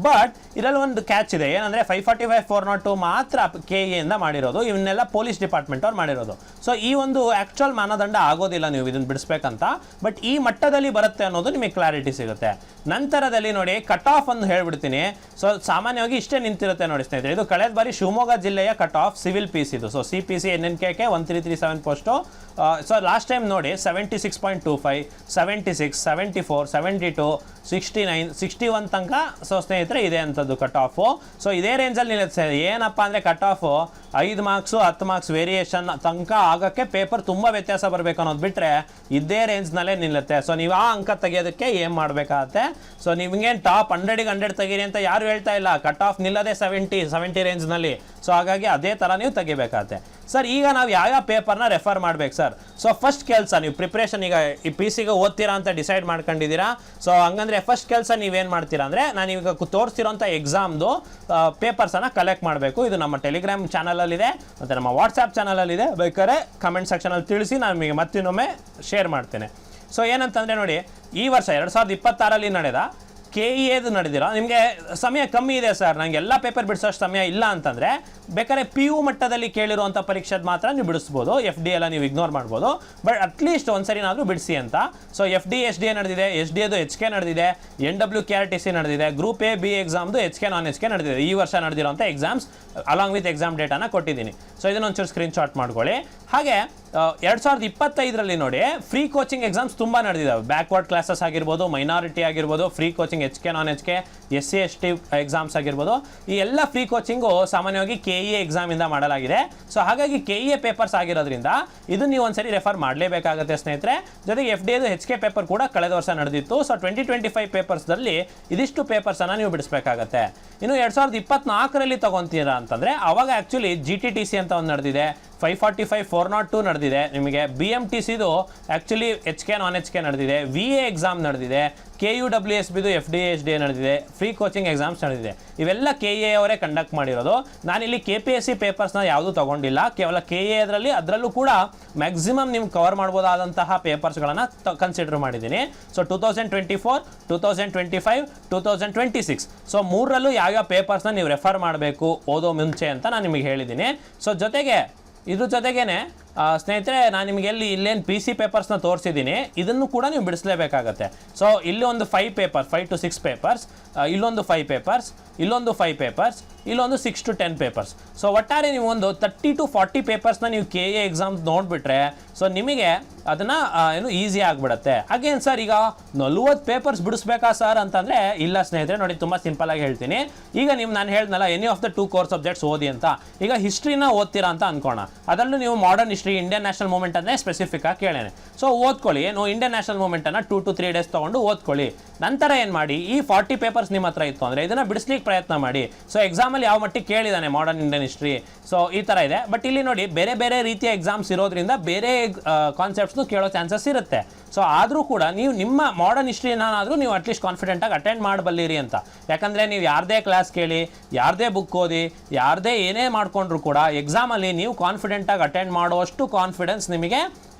ಬಟ್ ಇದರಲ್ಲಿ ಒಂದು ಕ್ಯಾಚ್ ಇದೆ, ಏನಂದರೆ 545, 402 ಮಾತ್ರ KEಯಿಂದ ಮಾಡಿರೋದು, ಇವನ್ನೆಲ್ಲ ಪೊಲೀಸ್ ಡಿಪಾರ್ಟ್ಮೆಂಟ್ ಅವ್ರು ಮಾಡಿರೋದು. ಸೊ ಈ ಒಂದು ಆ್ಯಕ್ಚುಯಲ್ ಮಾನದಂಡ ಆಗೋದಿಲ್ಲ ನೀವು ಇದನ್ನು ಬಿಡಿಸ್ಬೇಕಂತ, ಬಟ್ ಈ ಮಟ್ಟದಲ್ಲಿ ಬರುತ್ತೆ ಅನ್ನೋದು ನಿಮಗೆ ಕ್ಲಾರಿಟಿ ಸಿಗುತ್ತೆ. ನಂತರದಲ್ಲಿ ನೋಡಿ ಕಟ್ ಆಫ್ ಒಂದು ಹೇಳ್ಬಿಡ್ತೀನಿ. ಸೊ ಸಾಮಾನ್ಯವಾಗಿ ಇಷ್ಟೇ ನಿಂತಿರುತ್ತೆ ನೋಡಿ ಸ್ನೇಹಿತರೆ. ಇದು ಕಳೆದ ಬಾರಿ ಶಿವಮೊಗ್ಗ ಜಿಲ್ಲೆಯ ಕಟ್ ಆಫ್ ಸಿವಿಲ್ ಪಿ ಸಿದು. So CPC NNKK 1337 post. So last time ನೋಡಿ 76.25, 76, 74, 72, 69, 61 ತನಕ ಸೊ ಸ್ನೇಹಿತರೆ ಇದೆ ಅಂಥದ್ದು ಕಟ್ ಆಫು. ಸೊ ಇದೇ ರೇಂಜಲ್ಲಿ ನಿಲ್ಲುತ್ತೆ. ಏನಪ್ಪ ಅಂದರೆ cut off 5 marks 10 marks variation ತನಕ ಆಗೋಕ್ಕೆ ಪೇಪರ್ ತುಂಬ ವ್ಯತ್ಯಾಸ ಬರಬೇಕು ಅನ್ನೋದು ಬಿಟ್ಟರೆ ಇದೇ ರೇಂಜ್ನಲ್ಲೇ ನಿಲ್ಲುತ್ತೆ. ಸೊ ನೀವು ಆ ಅಂಕ ತೆಗೆಯೋದಕ್ಕೆ ಏನು ಮಾಡಬೇಕಾಗತ್ತೆ, ಸೊ ನಿಮಗೇನು ಟಾಪ್ 100ಗೆ 100 ತೆಗೀರಿ ಅಂತ ಯಾರು ಹೇಳ್ತಾ ಇಲ್ಲ. ಕಟ್ ಆಫ್ ನಿಲ್ಲದೆ 70 ರೇಂಜ್ನಲ್ಲಿ. ಸೊ ಹಾಗಾಗಿ ಅದೇ ಥರ ನೀವು ತೆಗಿಬೇಕಾಗತ್ತೆ. ಸರ್ ಈಗ ನಾವು ಯಾವ್ಯಾವ ಪೇಪರ್ನ ರೆಫರ್ ಮಾಡ್ಬೇಕು ಸರ್? ಸೊ ಫಸ್ಟ್ ಕೆಲಸ ನೀವು ಪ್ರಿಪ್ರೇಷನ್ ಈಗ ಈ PCಗೆ ಓದ್ತೀರಾ ಅಂತ ಡಿಸೈಡ್ ಮಾಡ್ಕೊಂಡಿದ್ದೀರಾ. ಸೊ ಹಂಗಂದ್ರೆ ಫಸ್ಟ್ ಕೆಲಸ ನೀವೇನು ಮಾಡ್ತೀರಾ ಅಂದರೆ, ನಾನು ಈಗ ತೋರಿಸ್ತಿರೋಂಥ ಎಕ್ಸಾಮ್ದು ಪೇಪರ್ಸನ್ನು ಕಲೆಕ್ಟ್ ಮಾಡಬೇಕು. ಇದು ನಮ್ಮ ಟೆಲಿಗ್ರಾಮ್ ಚಾನಲಲ್ಲಿದೆ ಮತ್ತು ನಮ್ಮ ವಾಟ್ಸಾಪ್ ಚಾನಲಲ್ಲಿದೆ. ಬೇಕಾದ್ರೆ ಕಮೆಂಟ್ ಸೆಕ್ಷನಲ್ಲಿ ತಿಳಿಸಿ, ನಾನು ನಿಮಗೆ ಮತ್ತಿನ್ನೊಮ್ಮೆ ಶೇರ್ ಮಾಡ್ತೇನೆ. ಸೊ ಏನಂತಂದರೆ ನೋಡಿ, ಈ ವರ್ಷ 2026 ನಡೆದ KEದು ನಡೆದಿರೋ ನಿಮಗೆ ಸಮಯ ಕಮ್ಮಿ ಇದೆ ಸರ್, ನನಗೆ ಎಲ್ಲ ಪೇಪರ್ ಬಿಡಿಸೋಷ್ಟು ಸಮಯ ಇಲ್ಲ ಅಂತಂದರೆ ಬೇಕಾದ್ರೆ PU ಮಟ್ಟದಲ್ಲಿ ಕೇಳಿರುವಂಥ ಪರೀಕ್ಷೆದು ಮಾತ್ರ ನೀವು ಬಿಡಿಸ್ಬೋದು. FD ಎಲ್ಲ ನೀವು ಇಗ್ನೋರ್ ಮಾಡ್ಬೋದು. ಬಟ್ ಅಟ್ಲೀಸ್ಟ್ ಒಂದ್ಸರಿನಾದರೂ ಬಿಡಿಸಿ ಅಂತ. ಸೊ FD SDA ನಡೆದಿದೆ, SDAದು HK ನಡೆದಿದೆ, NWKRTC ನಡೆದಿದೆ, group A B ಎಕ್ಸಾಮ್ದು HK non HK ನಡೆದಿದೆ. ಈ ವರ್ಷ ನಡೆದಿರೋಂಥ ಎಕ್ಸಾಮ್ಸ್ ಅಲಾಂಗ್ ವಿತ್ ಎಕ್ಸಾಮ್ ಡೇಟನ್ನು ಕೊಟ್ಟಿದ್ದೀನಿ. ಸೊ ಇದನ್ನೊಂಚೂರು ಸ್ಕ್ರೀನ್ಶಾಟ್ ಮಾಡ್ಕೊಳ್ಳಿ. ಹಾಗೆ 2025 ನೋಡಿ ಫ್ರೀ ಕೋಚಿಂಗ್ ಎಕ್ಸಾಮ್ಸ್ ತುಂಬ ನಡೆದಿದ್ದಾವೆ. ಬ್ಯಾಕ್ವರ್ಡ್ ಕ್ಲಾಸಸ್ ಆಗಿರ್ಬೋದು, ಮೈನಾರಿಟಿ ಆಗಿರ್ಬೋದು, ಫ್ರೀ ಕೋಚಿಂಗ್ HK ನಾನ್ HK, SC ST ಎಕ್ಸಾಮ್ಸ್ ಆಗಿರ್ಬೋದು. ಈ ಎಲ್ಲ ಫ್ರೀ ಕೋಚಿಂಗು ಸಾಮಾನ್ಯವಾಗಿ KE ಎಕ್ಸಾಮಿಂದ ಮಾಡಲಾಗಿದೆ. ಸೊ ಹಾಗಾಗಿ KE ಪೇಪರ್ಸ್ ಆಗಿರೋದ್ರಿಂದ ಇದು ನೀವು ಒಂದ್ಸರಿ ರೆಫರ್ ಮಾಡಲೇಬೇಕಾಗುತ್ತೆ ಸ್ನೇಹಿತರೆ. ಜೊತೆಗೆ FDAದು HK ಪೇಪರ್ ಕೂಡ ಕಳೆದ ವರ್ಷ ನಡೆದಿತ್ತು. ಸೊ 2025 ಪೇಪರ್ಸ್ದಲ್ಲಿ ಇದಿಷ್ಟು ಪೇಪರ್ಸನ್ನು ನೀವು ಬಿಡಿಸ್ಬೇಕಾಗತ್ತೆ. ಇನ್ನು 2024 ತಗೊತೀರಾ ಅಂತಂದರೆ ಅವಾಗ ಆ್ಯಕ್ಚುಲಿ GTTC ಅಂತ ಒಂದು ನಡೆದಿದೆ, 545, 402 ನಡೆದಿದೆ. ನಿಮಗೆ BMTCದು ಆ್ಯಕ್ಚುಲಿ HK ನಾನ್ HK ನಡೆದಿದೆ, VA ಎಕ್ಸಾಮ್ ನಡೆದಿದೆ, KUWSBದು FDA SDA ನಡೆದಿದೆ, ಫ್ರೀ ಕೋಚಿಂಗ್ ಎಕ್ಸಾಮ್ಸ್ ನಡೆದಿದೆ. ಇವೆಲ್ಲ KA ಅವರೇ ಕಂಡಕ್ಟ್ ಮಾಡಿರೋದು. ನಾನಿಲ್ಲಿ KPSC ಪೇಪರ್ಸ್ನ ಯಾವುದೂ ತೊಗೊಂಡಿಲ್ಲ, ಕೇವಲ KA ಅದರಲ್ಲೂ ಕೂಡ ಮ್ಯಾಕ್ಸಿಮಮ್ ನಿಮ್ಗೆ ಕವರ್ ಮಾಡ್ಬೋದಾದಂತಹ ಪೇಪರ್ಸ್ಗಳನ್ನು ಕನ್ಸಿಡರ್ ಮಾಡಿದ್ದೀನಿ. ಸೊ 2024, 2025, 2026 ಸೊ ಮೂರರಲ್ಲೂ ಯಾವ್ಯಾವ ಪೇಪರ್ಸ್ನ ನೀವು ರೆಫರ್ ಮಾಡಬೇಕು ಓದೋ ಮುಂಚೆ ಅಂತ ನಾನು ನಿಮಗೆ ಹೇಳಿದ್ದೀನಿ. ಸೊ ಇದ್ರ ಜೊತೆಗೇನೆ ಸ್ನೇಹಿತರೆ, ನಾನು ನಿಮಗೆ ಇಲ್ಲೇನು PC ಪೇಪರ್ಸ್ನ ತೋರಿಸಿದ್ದೀನಿ, ಇದನ್ನು ಕೂಡ ನೀವು ಬಿಡಿಸಲೇಬೇಕಾಗತ್ತೆ. ಸೊ ಇಲ್ಲಿ ಒಂದು 5 to 6 ಪೇಪರ್ಸ್, ಇಲ್ಲೊಂದು 5 ಪೇಪರ್ಸ್, ಇಲ್ಲೊಂದು 5 ಪೇಪರ್ಸ್, ಇಲ್ಲೊಂದು 6 to 10 ಪೇಪರ್ಸ್. ಸೊ ಒಟ್ಟಾರೆ ನೀವು ಒಂದು 30 to 40 ಪೇಪರ್ಸ್ನ ನೀವು KA ಎಕ್ಸಾಮ್ಸ್ ನೋಡಿಬಿಟ್ರೆ ಸೊ ನಿಮಗೆ ಅದನ್ನು ಈಸಿ ಆಗಿಬಿಡುತ್ತೆ. ಅಗೇನ್ ಸರ್ ಈಗ 40 ಪೇಪರ್ಸ್ ಬಿಡಿಸ್ಬೇಕಾ ಸರ್ ಅಂತಂದರೆ ಇಲ್ಲ ಸ್ನೇಹಿತರೆ. ನೋಡಿ ತುಂಬ ಸಿಂಪಲಾಗಿ ಹೇಳ್ತೀನಿ. ಈಗ ನಾನು ಹೇಳ್ದನಲ್ಲ any of the 2 core subjects ಓದಿ ಅಂತ. ಈಗ ಹಿಸ್ಟ್ರಿನ ಓದ್ತೀರಾ ಅಂತ ಅನ್ಕೋಣ. ಅದರಲ್ಲೂ ನೀವು modern history, Indian national movement ಅಂದರೆ ಸ್ಪೆಸಿಫಿಕ್ ಆಗಿ ಕೇಳೇನೆ. ಸೊ ಓದ್ಕೊಳ್ಳಿ, ಇಂಡಿಯನ್ ನ್ಯಾಷನಲ್ ಮೂವ್ಮೆಂಟನ್ನು 2 to 3 ಡೇಸ್ ತೊಗೊಂಡು ಓದ್ಕೊಳ್ಳಿ. ನಂತರ ಏನು ಮಾಡಿ, ಈ 40 ಪೇಪರ್ಸ್ ನಿಮ್ಮ ಹತ್ರ ಇತ್ತು ಅಂದರೆ ಇದನ್ನು ಬಿಡಿಸ್ಲಿಕ್ಕೆ ಪ್ರಯತ್ನ ಮಾಡಿ. ಸೊ ಎಕ್ಸಾಮಲ್ಲಿ ಯಾವ ಮಟ್ಟಿಗೆ ಕೇಳಿದ್ದಾನೆ ಮಾಡರ್ನ್ ಇಂಡಿಯನ್ ಹಿಸ್ಟ್ರಿ, ಸೊ ಈ ಥರ ಇದೆ. ಬಟ್ ಇಲ್ಲಿ ನೋಡಿ ಬೇರೆ ಬೇರೆ ರೀತಿಯ ಎಕ್ಸಾಮ್ಸ್ ಇರೋದ್ರಿಂದ ಬೇರೆ ಕಾನ್ಸೆಪ್ಟ್ಸ್ನು ಕೇಳೋ ಚಾನ್ಸಸ್ ಇರುತ್ತೆ. ಸೊ ಆದರೂ ಕೂಡ ನೀವು ನಿಮ್ಮ ಮಾಡರ್ನ್ ಹಿಸ್ಟ್ರಿನಾದರೂ ನೀವು ಅಟ್ಲೀಸ್ಟ್ ಕಾನ್ಫಿಡೆಂಟಾಗಿ ಅಟೆಂಡ್ ಮಾಡಬಲ್ಲಿರಿ ಅಂತ. ಯಾಕಂದರೆ ನೀವು ಯಾರದೇ ಕ್ಲಾಸ್ ಕೇಳಿ, ಯಾರದೇ ಬುಕ್ ಓದಿ, ಯಾರದೇ ಏನೇ ಮಾಡಿಕೊಂಡ್ರು ಕೂಡ ಎಕ್ಸಾಮಲ್ಲಿ ನೀವು ಕಾನ್ಫಿಡೆಂಟಾಗಿ ಅಟೆಂಡ್ ಮಾಡುವಷ್ಟು ಕಾನ್ಫಿಡೆನ್ಸ್ ನಿಮಗೆ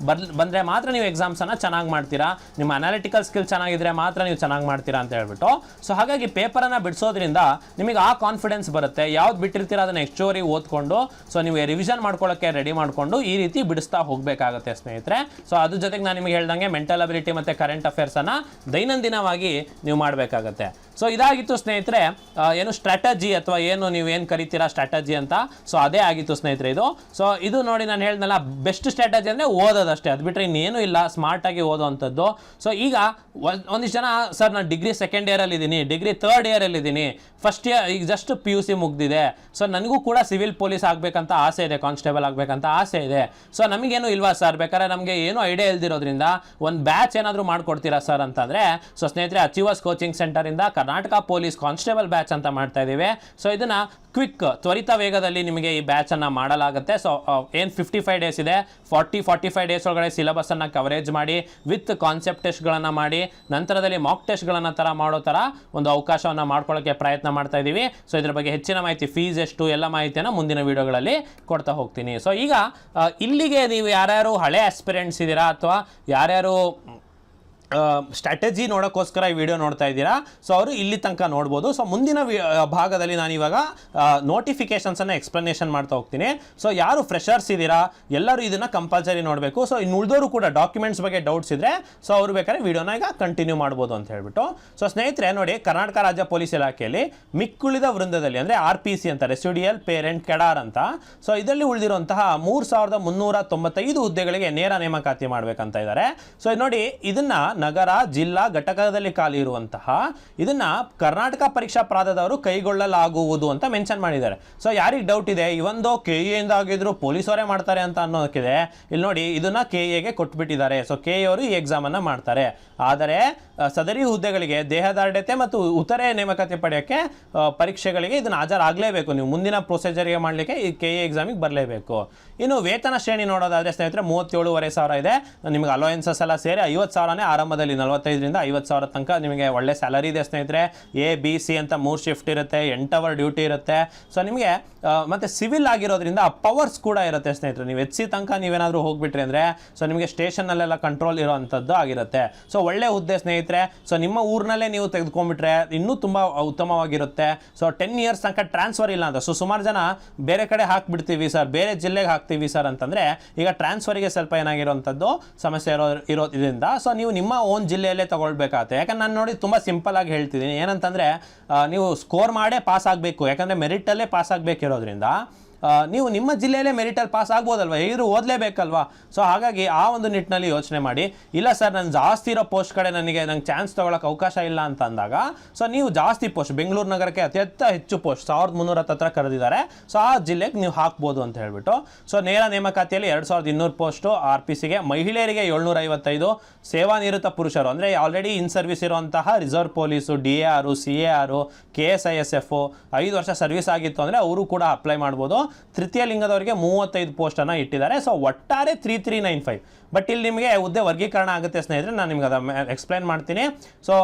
ಬಂದರೆ ಮಾತ್ರ ನೀವು ಎಕ್ಸಾಮ್ಸನ್ನು ಚೆನ್ನಾಗಿ ಮಾಡ್ತೀರಾ. ನಿಮ್ಮ ಅನಾಲಿಟಿಕಲ್ ಸ್ಕಿಲ್ ಚೆನ್ನಾಗಿದ್ರೆ ಮಾತ್ರ ನೀವು ಚೆನ್ನಾಗಿ ಮಾಡ್ತೀರಾ ಅಂತ ಹೇಳ್ಬಿಟ್ಟು. ಸೊ ಹಾಗಾಗಿ ಪೇಪರನ್ನು ಬಿಡಿಸೋದ್ರಿಂದ ನಿಮಗೆ ಆ ಕಾನ್ಫಿಡೆನ್ಸ್ ಬರುತ್ತೆ. ಯಾವ್ದು ಬಿಟ್ಟಿರ್ತೀರ ಅದನ್ನು ಎಕ್ಸ್ಟೋರಿ ಓದ್ಕೊಂಡು ಸೊ ನೀವು ರಿವಿಷನ್ ಮಾಡ್ಕೊಳ್ಳೋಕ್ಕೆ ರೆಡಿ ಮಾಡಿಕೊಂಡು ಈ ರೀತಿ ಬಿಡಿಸ್ತಾ ಹೋಗಬೇಕಾಗುತ್ತೆ ಸ್ನೇಹಿತರೆ. ಸೊ ಅದ್ರ ಜೊತೆಗೆ ನಾನು ನಿಮಗೆ ಹೇಳ್ದಂಗೆ ಮೆಂಟಲ್ ಅಬಿಲಿಟಿ ಮತ್ತು ಕರೆಂಟ್ ಅಫೇರ್ಸನ್ನು ದೈನಂದಿನವಾಗಿ ನೀವು ಮಾಡಬೇಕಾಗತ್ತೆ. ಸೊ ಇದಾಗಿತ್ತು ಸ್ನೇಹಿತರೆ ಏನು ಸ್ಟ್ರಾಟಜಿ ಅಥವಾ ನೀವೇನು ಕರಿತೀರಾ ಸ್ಟ್ರಾಟಜಿ ಅಂತ. ಸೊ ಅದೇ ಆಗಿತ್ತು ಸ್ನೇಹಿತರೆ ಇದು. ಸೊ ಇದು ನೋಡಿ ನಾನು ಹೇಳ್ದಲ್ಲ, ಬೆಸ್ಟ್ ಸ್ಟ್ರಾಟಜಿ ಅಂದರೆ ಓದೋದು ಮಾಡೋದಷ್ಟೇ, ಅದು ಬಿಟ್ಟರೆ ಇನ್ನೇನು ಇಲ್ಲ ಸ್ಮಾರ್ಟಾಗಿ ಓದೋವಂಥದ್ದು. ಸೊ ಈಗ ಒಂದಿಷ್ಟು ಜನ ಸರ್ ನಾನು ಡಿಗ್ರಿ ಸೆಕೆಂಡ್ ಇಯರಲ್ಲಿ ಇದ್ದೀನಿ, ಡಿಗ್ರಿ ಥರ್ಡ್ ಇಯರಲ್ಲಿ ಇದ್ದೀನಿ, ಫಸ್ಟ್ ಇಯರ್ ಈಗ ಜಸ್ಟ್ PUC ಮುಗ್ದಿದೆ, ಸೊ ನನಗೂ ಕೂಡ ಸಿವಿಲ್ ಪೊಲೀಸ್ ಆಗಬೇಕಂತ ಆಸೆ ಇದೆ, ಕಾನ್ಸ್ಟೇಬಲ್ ಆಗಬೇಕಂತ ಆಸೆ ಇದೆ. ಸೊ ನಮಗೇನು ಇಲ್ವಾ ಸರ್, ಬೇಕಾದ್ರೆ ನಮಗೆ ಏನು ಐಡಿಯಾ ಇಲ್ದಿರೋದ್ರಿಂದ ಒಂದು ಬ್ಯಾಚ್ ಏನಾದರೂ ಮಾಡ್ಕೊಡ್ತೀರಾ ಸರ್ ಅಂತಂದರೆ, ಸೊ ಸ್ನೇಹಿತರೆ ಅಚೀವರ್ಸ್ ಕೋಚಿಂಗ್ ಸೆಂಟರಿಂದ ಕರ್ನಾಟಕ ಪೊಲೀಸ್ ಕಾನ್ಸ್ಟೇಬಲ್ ಬ್ಯಾಚ್ ಅಂತ ಮಾಡ್ತಾ ಇದ್ದೀವಿ. ಸೊ ಇದನ್ನು ಕ್ವಿಕ್ ತ್ವರಿತ ವೇಗದಲ್ಲಿ ನಿಮಗೆ ಈ ಬ್ಯಾಚನ್ನು ಮಾಡಲಾಗುತ್ತೆ. ಸೊ ಏನು 55 ಡೇಸ್ ಇದೆ, 45 ಡೇಸ್ ಒಳಗಡೆ ಸಿಲೆಬಸ್ಸನ್ನು ಕವರೇಜ್ ಮಾಡಿ ವಿತ್ ಕಾನ್ಸೆಪ್ಟ್ ಟೆಸ್ಟ್ಗಳನ್ನು ಮಾಡಿ ನಂತರದಲ್ಲಿ ಮಾಕ್ ಟೆಸ್ಟ್ಗಳನ್ನು ಮಾಡೋ ಥರ ಒಂದು ಅವಕಾಶವನ್ನು ಮಾಡ್ಕೊಳ್ಳೋಕ್ಕೆ ಪ್ರಯತ್ನ ಮಾಡ್ತಾ ಇದ್ದೀವಿ. ಸೊ ಇದ್ರ ಬಗ್ಗೆ ಹೆಚ್ಚಿನ ಮಾಹಿತಿ, ಫೀಸ್ ಎಷ್ಟು ಎಲ್ಲ ಮಾಹಿತಿಯನ್ನು ಮುಂದಿನ ವಿಡಿಯೋಗಳಲ್ಲಿ ಕೊಡ್ತಾ ಹೋಗ್ತೀನಿ. ಸೊ ಈಗ ಇಲ್ಲಿಗೆ ನೀವು ಯಾರ್ಯಾರು ಹಳೆ ಆಸ್ಪಿರೆಂಟ್ಸ್ ಇದ್ದೀರಾ ಅಥವಾ ಯಾರ್ಯಾರು ಸ್ಟ್ರಾಟಜಿ ನೋಡೋಕ್ಕೋಸ್ಕರ ಈ ವಿಡಿಯೋ ನೋಡ್ತಾ ಇದ್ದೀರಾ, ಸೊ ಅವರು ಇಲ್ಲಿ ತನಕ ನೋಡ್ಬೋದು. ಸೊ ಮುಂದಿನ ಭಾಗದಲ್ಲಿ ನಾನು ಇವಾಗ ನೋಟಿಫಿಕೇಶನ್ಸನ್ನು ಎಕ್ಸ್ಪ್ಲನೇಷನ್ ಮಾಡ್ತಾ ಹೋಗ್ತೀನಿ. ಸೊ ಯಾರು ಫ್ರೆಷರ್ಸ್ ಇದ್ದೀರಾ ಎಲ್ಲರೂ ಇದನ್ನು ಕಂಪಲ್ಸರಿ ನೋಡಬೇಕು. ಸೊ ಇನ್ನು ಉಳಿದವರು ಕೂಡ ಡಾಕ್ಯುಮೆಂಟ್ಸ್ ಬಗ್ಗೆ ಡೌಟ್ಸ್ ಇದ್ದರೆ ಸೊ ಅವರು ಬೇಕಾದ್ರೆ ವಿಡಿಯೋನ ಈಗ ಕಂಟಿನ್ಯೂ ಮಾಡ್ಬೋದು ಅಂತ ಹೇಳ್ಬಿಟ್ಟು. ಸೊ ಸ್ನೇಹಿತರೆ ನೋಡಿ, ಕರ್ನಾಟಕ ರಾಜ್ಯ ಪೊಲೀಸ್ ಇಲಾಖೆಯಲ್ಲಿ ಮಿಕ್ಕುಳಿದ ವೃಂದದಲ್ಲಿ ಅಂದರೆ RPC ಅಂತ, ರೆಸಿಡಿಯಲ್ ಪೇರೆಂಟ್ ಕೆಡಾರ್ ಅಂತ, ಸೊ ಇದರಲ್ಲಿ ಉಳಿದಿರುವಂತಹ 3395 ಹುದ್ದೆಗಳಿಗೆ ನೇರ ನೇಮಕಾತಿ ಮಾಡಬೇಕಂತ ಇದ್ದಾರೆ. ಸೊ ನೋಡಿ, ಇದನ್ನ ನಗರ ಜಿಲ್ಲಾ ಘಟಕದಲ್ಲಿ ಖಾಲಿ ಇರುವಂತಹ ಇದನ್ನ ಕರ್ನಾಟಕ ಪರೀಕ್ಷಾ ಪ್ರಾಧಿಕಾರದವರು ಕೈಗೊಳ್ಳಲಾಗುವುದು ಅಂತ ಮೆನ್ಷನ್ ಮಾಡಿದ್ದಾರೆ. ಸೊ ಯಾರಿಗೆ ಡೌಟ್ ಇದೆ, ಇವೊಂದು KA ಇಂದ ಆಗಿದ್ರು ಪೊಲೀಸವರೇ ಮಾಡ್ತಾರೆ ಅಂತ ಅನ್ನೋದಕ್ಕಿದೆ, ಇಲ್ಲಿ ನೋಡಿ ಇದನ್ನ KA ಗೆ ಕೊಟ್ಬಿಟ್ಟಿದ್ದಾರೆ. ಸೊ KA ಅವರು ಈ ಎಕ್ಸಾಮ್ ಅನ್ನ ಮಾಡ್ತಾರೆ. ಆದರೆ ಸದರಿ ಹುದ್ದೆಗಳಿಗೆ ದೇಹದಾರ್ಢ್ಯತೆ ಮತ್ತು ಉತ್ತರೆ ನೇಮಕಾತಿ ಪಡೆಯೋಕ್ಕೆ ಪರೀಕ್ಷೆಗಳಿಗೆ ಇದನ್ನು ಹಾಜರಾಗಲೇಬೇಕು. ನೀವು ಮುಂದಿನ ಪ್ರೊಸೀಜರ್ಗೆ ಮಾಡಲಿಕ್ಕೆ ಈ KA ಎಕ್ಸಾಮಿಗೆ ಬರಲೇಬೇಕು. ಇನ್ನು ವೇತನ ಶ್ರೇಣಿ ನೋಡೋದಾದರೆ ಸ್ನೇಹಿತರೆ 37,500 ಇದೆ. ನಿಮಗೆ ಅಲೋಯನ್ಸಸ್ ಎಲ್ಲ ಸೇರಿ 50,000ನೇ ಆರಂಭದಲ್ಲಿ, 45ರಿಂದ 50,000 ತನಕ ನಿಮಗೆ ಒಳ್ಳೆ ಸ್ಯಾಲರಿ ಇದೆ ಸ್ನೇಹಿತರೆ. A-B-C ಅಂತ 3 ಶಿಫ್ಟ್ ಇರುತ್ತೆ, 8 ಅವರ್ ಡ್ಯೂಟಿ ಇರುತ್ತೆ. ಸೊ ನಿಮಗೆ ಮತ್ತು ಸಿವಿಲ್ ಆಗಿರೋದ್ರಿಂದ ಪವರ್ಸ್ ಕೂಡ ಇರುತ್ತೆ ಸ್ನೇಹಿತರೆ. ನೀವು HC ತನಕ ನೀವೇನಾದರೂ ಹೋಗ್ಬಿಟ್ರಿ ಅಂದರೆ ಸೊ ನಿಮಗೆ ಸ್ಟೇಷನ್ನಲ್ಲೆಲ್ಲ ಕಂಟ್ರೋಲ್ ಇರೋವಂಥದ್ದು ಆಗಿರುತ್ತೆ. ಸೊ ಒಳ್ಳೆ ಹುದ್ದೆ ಸ್ನೇಹಿತರೆ. ಸೊ ನಿಮ್ಮ ಊರಿನಲ್ಲೇ ನೀವು ತೆಗೆದುಕೊಂಡ್ಬಿಟ್ರೆ ಇನ್ನೂ ತುಂಬ ಉತ್ತಮವಾಗಿರುತ್ತೆ. ಸೊ 10 ಇಯರ್ಸ್ ತನಕ ಟ್ರಾನ್ಸ್ಫರ್ ಇಲ್ಲ ಅಂತ. ಸೊ ಸುಮಾರು ಜನ ಬೇರೆ ಕಡೆ ಹಾಕ್ಬಿಡ್ತೀವಿ ಸರ್, ಬೇರೆ ಜಿಲ್ಲೆಗೆ ಹಾಕ್ತೀವಿ ಸರ್ ಅಂತಂದರೆ ಈಗ ಟ್ರಾನ್ಸ್ಫರಿಗೆ ಸ್ವಲ್ಪ ಏನಾಗಿರೋವಂಥದ್ದು ಸಮಸ್ಯೆ ಇರೋದ್ರಿಂದ ಸೊ ನೀವು ನಿಮ್ಮ ಓನ್ ಜಿಲ್ಲೆಯಲ್ಲೇ ತಗೊಳ್ಬೇಕಾಗುತ್ತೆ. ಯಾಕಂದ್ರೆ ನಾನು ನೋಡಿ ತುಂಬ ಸಿಂಪಲ್ ಆಗಿ ಹೇಳ್ತಿದ್ದೀನಿ, ಏನಂತಂದರೆ ನೀವು ಸ್ಕೋರ್ ಮಾಡೇ ಪಾಸ್ ಆಗಬೇಕು, ಯಾಕಂದರೆ ಮೆರಿಟಲ್ಲೇ ಪಾಸ್ ಆಗಬೇಕಿರೋದ್ರಿಂದ ನೀವು ನಿಮ್ಮ ಜಿಲ್ಲೆಯಲ್ಲೇ ಮೆರಿಟಲ್ಲಿ ಪಾಸ್ ಆಗ್ಬೋದಲ್ವ, ಹೇಗಿದ್ರು ಓದಲೇಬೇಕಲ್ವಾ. ಸೊ ಹಾಗಾಗಿ ಆ ಒಂದು ನಿಟ್ಟಿನಲ್ಲಿ ಯೋಚನೆ ಮಾಡಿ. ಇಲ್ಲ ಸರ್ ನಾನು ಜಾಸ್ತಿ ಇರೋ ಪೋಸ್ಟ್ ಕಡೆ ನಂಗೆ ಚಾನ್ಸ್ ತೊಗೊಳಕ್ಕೆ ಅವಕಾಶ ಇಲ್ಲ ಅಂತ ಅಂದಾಗ ಸೊ ನೀವು ಜಾಸ್ತಿ ಪೋಸ್ಟ್, ಬೆಂಗಳೂರು ನಗರಕ್ಕೆ ಅತ್ಯಂತ ಹೆಚ್ಚು ಪೋಸ್ಟ್ 1300 ಹತ್ರ ಕರೆದಿದ್ದಾರೆ. ಸೊ ಆ ಜಿಲ್ಲೆಗೆ ನೀವು ಹಾಕ್ಬೋದು ಅಂತ ಹೇಳ್ಬಿಟ್ಟು. ಸೊ ನೇರ ನೇಮಕಾತಿಯಲ್ಲಿ 2200 ಪೋಸ್ಟು RPCಗೆ, ಮಹಿಳೆಯರಿಗೆ 755, ಸೇವಾ ನಿವೃತ್ತ ಪುರುಷರು ಅಂದರೆ ಆಲ್ರೆಡಿ ಇನ್ ಸರ್ವಿಸ್ ಇರುವಂತಹ reserve police, DAR, CAR, KSISF 5 ವರ್ಷ ಸರ್ವಿಸ್ ಆಗಿತ್ತು ಅಂದರೆ ಅವರು ಕೂಡ ಅಪ್ಲೈ ಮಾಡ್ಬೋದು. ತೃತೀಯ ಲಿಂಗದವರಿಗೆ 35 ಪೋಸ್ಟನ್ನು ಇಟ್ಟಿದ್ದಾರೆ. ಸೊ ಒಟ್ಟಾರೆ 3395. ಬಟ್ ಇಲ್ಲಿ ನಿಮಗೆ ಹುದ್ದೆ ವರ್ಗೀಕರಣ ಆಗುತ್ತೆ ಸ್ನೇಹಿತರೆ, ನಾನು ನಿಮ್ಗೆ ಅದನ್ನು ಎಕ್ಸ್ಪ್ಲೈನ್ ಮಾಡ್ತೀನಿ. ಸೊ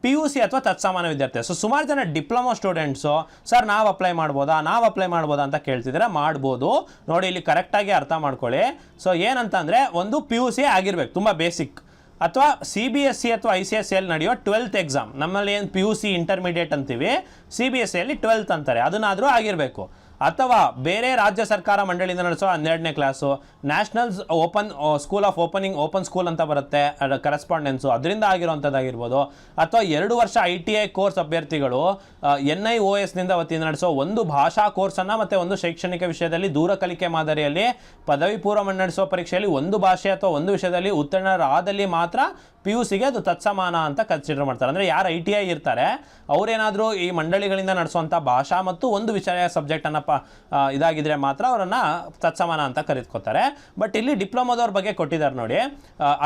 PUC ಅಥವಾ ತತ್ಸಮಾನ ವಿದ್ಯಾರ್ಥಿ. ಸೊ ಸುಮಾರು ಜನ ಡಿಪ್ಲೊಮಾ ಸ್ಟೂಡೆಂಟ್ಸು ಸರ್ ನಾವು ಅಪ್ಲೈ ಮಾಡ್ಬೋದಾ ಅಂತ ಕೇಳ್ತಿದ್ರೆ ಮಾಡ್ಬೋದು. ನೋಡಿ ಇಲ್ಲಿ ಕರೆಕ್ಟಾಗಿ ಅರ್ಥ ಮಾಡ್ಕೊಳ್ಳಿ. ಸೊ ಏನಂತ ಅಂದರೆ ಒಂದು PUC ಆಗಿರ್ಬೇಕು, ತುಂಬ ಬೇಸಿಕ್, ಅಥವಾ CBSE ಅಥವಾ ICSEಯಲ್ಲಿ ನಡೆಯೋ 12th ಎಕ್ಸಾಮ್. ನಮ್ಮಲ್ಲಿ ಏನು PUC ಇಂಟರ್ಮೀಡಿಯೇಟ್ ಅಂತೀವಿ, CBSEಯಲ್ಲಿ 12th ಅಂತಾರೆ, ಅದನ್ನಾದರೂ ಆಗಿರಬೇಕು. ಅಥವಾ ಬೇರೆ ರಾಜ್ಯ ಸರ್ಕಾರ ಮಂಡಳಿಯಿಂದ ನಡೆಸೋ 12ನೇ class, national school of open school ಅಂತ ಬರುತ್ತೆ ಕರೆಸ್ಪಾಂಡೆನ್ಸು, ಅದರಿಂದ ಆಗಿರೋವಂಥದ್ದಾಗಿರ್ಬೋದು. ಅಥವಾ 2 ವರ್ಷ ITI ಕೋರ್ಸ್ ಅಭ್ಯರ್ಥಿಗಳು NIOSನಿಂದ ವತಿಯಿಂದ ನಡೆಸೋ ಒಂದು ಭಾಷಾ ಕೋರ್ಸನ್ನು ಮತ್ತು ಒಂದು ಶೈಕ್ಷಣಿಕ ವಿಷಯದಲ್ಲಿ ದೂರ ಕಲಿಕೆ ಮಾದರಿಯಲ್ಲಿ ಪದವಿ ಪೂರ್ವ ನಡೆಸೋ ಪರೀಕ್ಷೆಯಲ್ಲಿ ಒಂದು ಭಾಷೆ ಅಥವಾ ಒಂದು ವಿಷಯದಲ್ಲಿ ಉತ್ತೀರ್ಣರಾದಲ್ಲಿ ಮಾತ್ರ PUCಗೆ ಅದು ತತ್ಸಮಾನ ಅಂತ ಕನ್ಸಿಡರ್ ಮಾಡ್ತಾರೆ. ಅಂದರೆ ಯಾರು ITI ಇರ್ತಾರೆ ಅವರೇನಾದರೂ ಈ ಮಂಡಳಿಗಳಿಂದ ನಡೆಸುವಂಥ ಭಾಷಾ ಮತ್ತು ಒಂದು ವಿಷಯ ಸಬ್ಜೆಕ್ಟನ್ನು ಇದಾಗಿದ್ರೆ ಮಾತ್ರ ಅವರನ್ನು ತತ್ಸಮಾನ ಅಂತ ಕರೆದುಕೋತಾರೆ. ಬಟ್ ಇಲ್ಲಿ ಡಿಪ್ಲೊಮಾದವ್ರ ಬಗ್ಗೆ ಕೊಟ್ಟಿದ್ದಾರೆ ನೋಡಿ,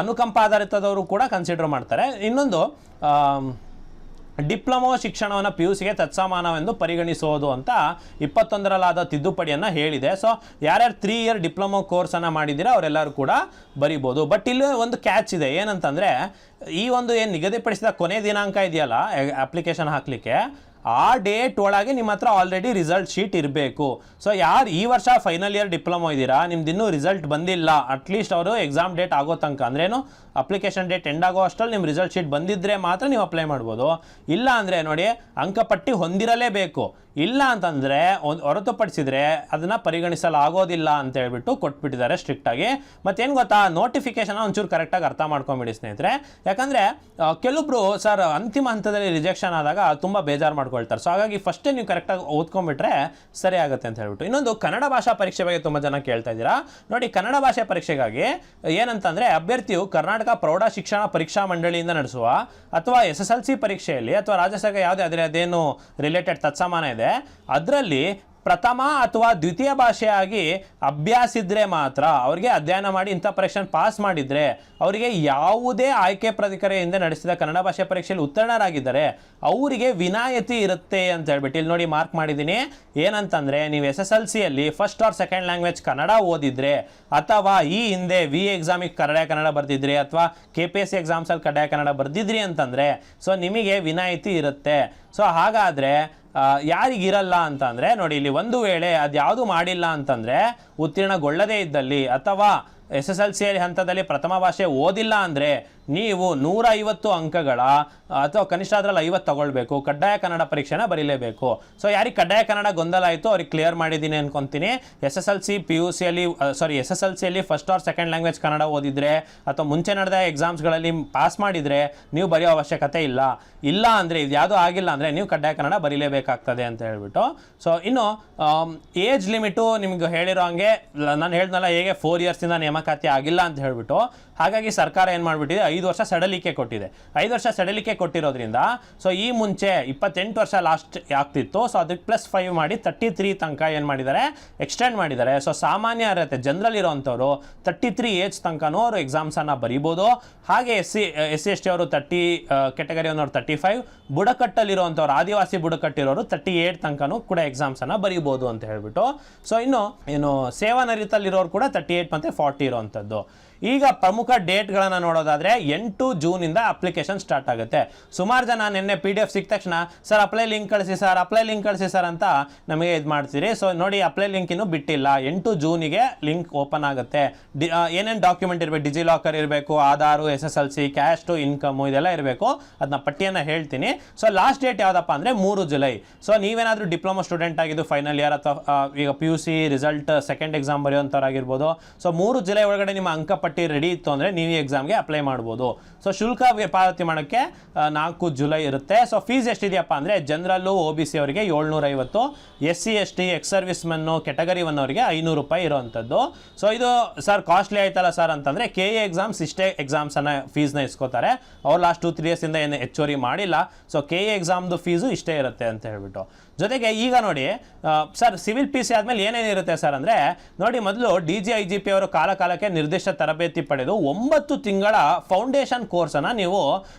ಅನುಕಂಪ ಆಧಾರಿತದವರು ಕೂಡ ಕನ್ಸಿಡರ್ ಮಾಡ್ತಾರೆ. ಇನ್ನೊಂದು ಡಿಪ್ಲೊಮಾ ಶಿಕ್ಷಣವನ್ನು PUCಗೆ ತತ್ಸಮಾನವೆಂದು ಪರಿಗಣಿಸೋದು ಅಂತ 21ರಲ್ಲಾದ ತಿದ್ದುಪಡಿಯನ್ನು ಹೇಳಿದೆ. ಸೊ ಯಾರ್ಯಾರು 3 ಇಯರ್ ಡಿಪ್ಲೊಮಾ ಕೋರ್ಸನ್ನು ಮಾಡಿದ್ದೀರಾ ಅವರೆಲ್ಲರೂ ಕೂಡ ಬರಿಬೋದು. ಬಟ್ ಇಲ್ಲಿ ಒಂದು ಕ್ಯಾಚ್ ಇದೆ, ಏನಂತಂದರೆ ಈ ಒಂದು ಏನು ನಿಗದಿಪಡಿಸಿದ ಕೊನೆ ದಿನಾಂಕ ಇದೆಯಲ್ಲ ಅಪ್ಲಿಕೇಶನ್ ಹಾಕಲಿಕ್ಕೆ, ಆ ಡೇಟ್ ಒಳಗೆ ನಿಮ್ಮ ಹತ್ರ ಆಲ್ರೆಡಿ ರಿಸಲ್ಟ್ ಶೀಟ್ ಇರಬೇಕು. ಸೊ ಯಾರು ಈ ವರ್ಷ ಫೈನಲ್ ಇಯರ್ ಡಿಪ್ಲೊಮಾ ಇದ್ದೀರಾ, ನಿಮ್ದು ಇನ್ನೂ ರಿಸಲ್ಟ್ ಬಂದಿಲ್ಲ, ಅಟ್ಲೀಸ್ಟ್ ಅವರು ಎಕ್ಸಾಮ್ ಡೇಟ್ ಆಗೋ ತನಕ ಅಂದ್ರೇನು ಅಪ್ಲಿಕೇಶನ್ ಡೇಟ್ ಎಂಡ್ ಆಗೋ ಅಷ್ಟರಲ್ಲಿ ನಿಮ್ಮ ರಿಸಲ್ಟ್ ಶೀಟ್ ಬಂದಿದ್ದರೆ ಮಾತ್ರ ನೀವು ಅಪ್ಲೈ ಮಾಡ್ಬೋದು. ಇಲ್ಲ ಅಂದರೆ ನೋಡಿ ಅಂಕಪಟ್ಟಿ ಹೊಂದಿರಲೇಬೇಕು. ಇಲ್ಲ ಅಂತಂದರೆ ಹೊರತುಪಡಿಸಿದರೆ ಅದನ್ನು ಪರಿಗಣಿಸಲಾಗೋದಿಲ್ಲ ಅಂತ ಹೇಳ್ಬಿಟ್ಟು ಕೊಟ್ಬಿಟ್ಟಿದ್ದಾರೆ ಸ್ಟ್ರಿಕ್ಟಾಗಿ. ಮತ್ತೇನು ಗೊತ್ತಾ, ನೋಟಿಫಿಕೇಶನ್ ಒಂಚೂರು ಕರೆಕ್ಟಾಗಿ ಅರ್ಥ ಮಾಡ್ಕೊಂಬಿಡಿ ಸ್ನೇಹಿತರೆ. ಯಾಕಂದರೆ ಕೆಲವೊಬ್ರು ಸರ್ ಅಂತಿಮ ಹಂತದಲ್ಲಿ ರಿಜೆಕ್ಷನ್ ಆದಾಗ ತುಂಬ ಬೇಜಾರು ಮಾಡ್ಕೊಳ್ತಾರೆ. ಸೊ ಹಾಗಾಗಿ ಫಸ್ಟೇ ನೀವು ಕರೆಕ್ಟಾಗಿ ಓದ್ಕೊಂಡ್ಬಿಟ್ರೆ ಸರಿ ಆಗುತ್ತೆ ಅಂತ ಹೇಳ್ಬಿಟ್ಟು. ಇನ್ನೊಂದು ಕನ್ನಡ ಭಾಷಾ ಪರೀಕ್ಷೆ ಬಗ್ಗೆ ತುಂಬ ಜನ ಕೇಳ್ತಾ ಇದ್ದೀರಾ. ನೋಡಿ, ಕನ್ನಡ ಭಾಷೆ ಪರೀಕ್ಷೆಗಾಗಿ ಏನಂತಂದರೆ ಅಭ್ಯರ್ಥಿಯು ಕರ್ನಾಟಕ ಪ್ರೌಢ ಶಿಕ್ಷಣ ಪರೀಕ್ಷಾ ಮಂಡಳಿಯಿಂದ ನಡೆಸುವ ಅಥವಾ SSLC ಪರೀಕ್ಷೆಯಲ್ಲಿ ಅಥವಾ ರಾಜ್ಯಸಭೆ ಯಾವುದೇ ಅದೇನು ರಿಲೇಟೆಡ್ ತತ್ಸಮಾನ ಇದೆ ಅದರಲ್ಲಿ ಪ್ರಥಮ ಅಥವಾ ದ್ವಿತೀಯ ಭಾಷೆಯಾಗಿ ಅಭ್ಯಾಸಿದ್ರೆ ಮಾತ್ರ ಅವರಿಗೆ ಅಧ್ಯಯನ ಮಾಡಿ ಇಂಥ ಪರೀಕ್ಷೆ ಪಾಸ್ ಮಾಡಿದರೆ ಅವರಿಗೆ ಯಾವುದೇ ಆಯ್ಕೆ ಪ್ರಾಧಿಕಾರದಿಂದ ನಡೆಸಿದ ಕನ್ನಡ ಭಾಷೆ ಪರೀಕ್ಷೆಯಲ್ಲಿ ಉತ್ತೀರ್ಣರಾಗಿದ್ದಾರೆ ಅವರಿಗೆ ವಿನಾಯಿತಿ ಇರುತ್ತೆ ಅಂತ ಹೇಳ್ಬಿಟ್ಟು ಇಲ್ಲಿ ನೋಡಿ ಮಾರ್ಕ್ ಮಾಡಿದ್ದೀನಿ. ಏನಂತಂದರೆ ನೀವು SSLCಯಲ್ಲಿ first or second language Kannada ಓದಿದ್ರೆ ಅಥವಾ ಈ ಹಿಂದೆ ಎಕ್ಸಾಮಿಗೆ ಕನ್ನಡ ಬರ್ದಿದ್ರಿ ಅಥವಾ KPSC ಎಕ್ಸಾಮ್ಸಲ್ಲಿ ಕಡ್ಡಾಯ ಕನ್ನಡ ಬರ್ದಿದ್ರಿ ಅಂತಂದರೆ ಸೊ ನಿಮಗೆ ವಿನಾಯಿತಿ ಇರುತ್ತೆ. ಸೊ ಹಾಗಾದರೆ ಯಾರಿಗಿರಲ್ಲ ಅಂತಂದರೆ ನೋಡಿ, ಇಲ್ಲಿ ಒಂದು ವೇಳೆ ಅದ್ಯಾವುದು ಮಾಡಿಲ್ಲ ಅಂತಂದರೆ ಉತ್ತೀರ್ಣಗೊಳ್ಳದೇ ಇದ್ದಲ್ಲಿ ಅಥವಾ SSLC ಹಂತದಲ್ಲಿ ಪ್ರಥಮ ಭಾಷೆ ಓದಿಲ್ಲ ಅಂದರೆ ನೀವು 150 ಅಂಕಗಳ ಅಥವಾ ಕನಿಷ್ಠ ಅದರಲ್ಲಿ 50 ತಗೊಳ್ಬೇಕು, ಕಡ್ಡಾಯ ಕನ್ನಡ ಪರೀಕ್ಷೆನ ಬರೀಲೇಬೇಕು. ಸೊ ಯಾರಿಗೆ ಕಡ್ಡಾಯ ಕನ್ನಡ ಗೊಂದಲ ಆಯಿತು ಅವ್ರಿಗೆ ಕ್ಲಿಯರ್ ಮಾಡಿದ್ದೀನಿ ಅನ್ಕೊತೀನಿ. SSLCಯಲ್ಲಿ first or second language Kannada ಓದಿದ್ರೆ ಅಥವಾ ಮುಂಚೆ ನಡೆದ ಎಕ್ಸಾಮ್ಸ್ಗಳಲ್ಲಿ ಪಾಸ್ ಮಾಡಿದರೆ ನೀವು ಬರೆಯೋ ಅವಶ್ಯಕತೆ ಇಲ್ಲ ಅಂದರೆ ಇದು ಯಾವುದೂ ಆಗಿಲ್ಲ ಅಂದರೆ ನೀವು ಕಡ್ಡಾಯ ಕನ್ನಡ ಬರೀಲೇಬೇಕಾಗ್ತದೆ ಅಂತ ಹೇಳ್ಬಿಟ್ಟು. ಸೊ ಇನ್ನು ಏಜ್ ಲಿಮಿಟು ನಿಮ್ಗೆ ಹೇಳಿರೋ ಹಂಗೆ ನಾನು ಹೇಳ್ದಲ್ಲ, ಹೇಗೆ 4 ಇಯರ್ಸಿಂದ ನೇಮಕಾತಿ ಆಗಿಲ್ಲ ಅಂತ ಹೇಳ್ಬಿಟ್ಟು, ಹಾಗಾಗಿ ಸರ್ಕಾರ ಏನು ಮಾಡಿಬಿಟ್ಟಿದೆ 5 ವರ್ಷ ಸಡಲಿಕೆ ಕೊಟ್ಟಿದೆ. 5 ವರ್ಷ ಸಡಲಿಕೆ ಕೊಟ್ಟಿರೋದ್ರಿಂದ ಸೊ ಈ ಮುಂಚೆ 28 ವರ್ಷ ಲಾಸ್ಟ್ ಆಗ್ತಿತ್ತು. ಸೊ ಅದಕ್ಕೆ +5 ಮಾಡಿ 33 ತನಕ ಏನು ಮಾಡಿದ್ದಾರೆ, ಎಕ್ಸ್ಟೆಂಡ್ ಮಾಡಿದ್ದಾರೆ. ಸೊ ಸಾಮಾನ್ಯ ಅರ್ಹತೆ ಜನರಲ್ ಇರೋವಂಥವ್ರು 33 ಏಜ್ ತನಕನೂ ಅವರು ಎಕ್ಸಾಮ್ಸನ್ನು ಬರೀಬೋದು. ಹಾಗೆ SC/ST ಅವರು 30 ಕೆಟಗರಿ ಅನ್ನೋರು 35, ಬುಡಕಟ್ಟಲ್ಲಿರುವಂಥವ್ರು ಆದಿವಾಸಿ ಬುಡಕಟ್ಟಿರೋರು 38 ತನಕನೂ ಕೂಡ ಎಕ್ಸಾಮ್ಸನ್ನು ಬರೀಬೋದು ಅಂತ ಹೇಳ್ಬಿಟ್ಟು. ಸೊ ಇನ್ನು ಸೇವಾನಿರತಲ್ಲಿರೋರು ಕೂಡ 38 ಮತ್ತು 40 ಇರೋವಂಥದ್ದು. ಈಗ ಪ್ರಮುಖ ಡೇಟ್ಗಳನ್ನು ನೋಡೋದಾದರೆ 8 ಜೂನಿಂದ ಅಪ್ಲಿಕೇಶನ್ ಸ್ಟಾರ್ಟ್ ಆಗುತ್ತೆ. ಸುಮಾರು ಜನ ನಿನ್ನೆ PDF ಸಿಕ್ಕ ತಕ್ಷಣ ಸರ್ ಅಪ್ಲೈ ಲಿಂಕ್ ಕಳಿಸಿ ಸರ್ ಅಂತ ನಮಗೆ ಇದು ಮಾಡ್ತೀರಿ. ಸೊ ನೋಡಿ, ಅಪ್ಲೈ ಲಿಂಕ್ ಇನ್ನೂ ಬಿಟ್ಟಿಲ್ಲ. 8 ಜೂನಿಗೆ ಲಿಂಕ್ ಓಪನ್ ಆಗುತ್ತೆ. ಏನೇನು ಡಾಕ್ಯುಮೆಂಟ್ ಇರಬೇಕು, ಡಿಜಿಲಾಕರ್ ಇರಬೇಕು, ಆಧಾರು, SSLC, ಕ್ಯಾಸ್ಟು, ಇನ್ಕಮು ಇದೆಲ್ಲ ಇರಬೇಕು. ಅದನ್ನ ಪಟ್ಟಿಯನ್ನು ಹೇಳ್ತೀನಿ. ಸೊ ಲಾಸ್ಟ್ ಡೇಟ್ ಯಾವುದಪ್ಪ ಅಂದರೆ 3 ಜುಲೈ. ಸೊ ನೀವೇನಾದರೂ ಡಿಪ್ಲೊಮಾ ಸ್ಟೂಡೆಂಟ್ ಆಗಿದ್ದು ಫೈನಲ್ ಇಯರ್ ಅಥವಾ ಈಗ PUC ರಿಸಲ್ಟ್ ಸೆಕೆಂಡ್ ಎಕ್ಸಾಮ್ ಬರೆಯುವಂಥವ್ರಾಗಿರ್ಬೋದು. ಸೊ 3 ಜುಲೈ ಒಳಗಡೆ ನಿಮ್ಮ ಅಂಕಪಟ್ಟಿ ರೆಡಿ ಇತ್ತು ಅಂದರೆ ನೀವು ಎಕ್ಸಾಮ್ಗೆ ಅಪ್ಲೈ ಮಾಡ್ಬೋದು. ಸೊ ಶುಲ್ಕ ಪಾವತಿ ಮಾಡೋಕ್ಕೆ 4 ಜುಲೈ ಇರುತ್ತೆ. ಸೊ ಫೀಸ್ ಎಷ್ಟಿದೆಯಪ್ಪ ಅಂದರೆ ಜನರಲ್ಲು OBC ಅವರಿಗೆ 750, SC/ST ಎಕ್ಸ್ ಸರ್ವಿಸ್ ಮೆನ್ನು ಕೆಟಗರಿ 1 ಅವರಿಗೆ 500 ರೂಪಾಯಿ ಇರೋವಂಥದ್ದು. ಸೊ ಇದು ಸರ್ ಕಾಸ್ಟ್ಲಿ ಆಯ್ತಲ್ಲ ಸರ್ ಅಂತಂದರೆ KA ಎಕ್ಸಾಮ್ಸ್ ಇಷ್ಟೇ ಎಕ್ಸಾಮ್ಸನ್ನು ಫೀಸ್ನ ಇಸ್ಕೋತಾರೆ. ಅವ್ರು ಲಾಸ್ಟ್ 2-3 ಇಯರ್ಸಿಂದ ಏನು ಹೆಚ್ಚುವರಿ ಮಾಡಿಲ್ಲ. ಸೊ KA ಎಕ್ಸಾಮ್ದು ಫೀಸು ಇಷ್ಟೇ ಇರುತ್ತೆ ಅಂತ ಹೇಳ್ಬಿಟ್ಟು. ಜೊತೆಗೆ ಈಗ ನೋಡಿ ಸರ್ ಸಿವಿಲ್ PC ಆದಮೇಲೆ ಏನೇನಿರುತ್ತೆ ಸರ್ ಅಂದರೆ ನೋಡಿ, ಮೊದಲು DG IGP ಅವರು ಕಾಲಕ್ಕೆ ನಿರ್ದಿಷ್ಟ ತರಬೇತಿ ಪಡೆದು 9 ತಿಂಗಳ ಫೌಂಡೇಶನ್ ಕೋರ್ಸನ್ನು ನೀವು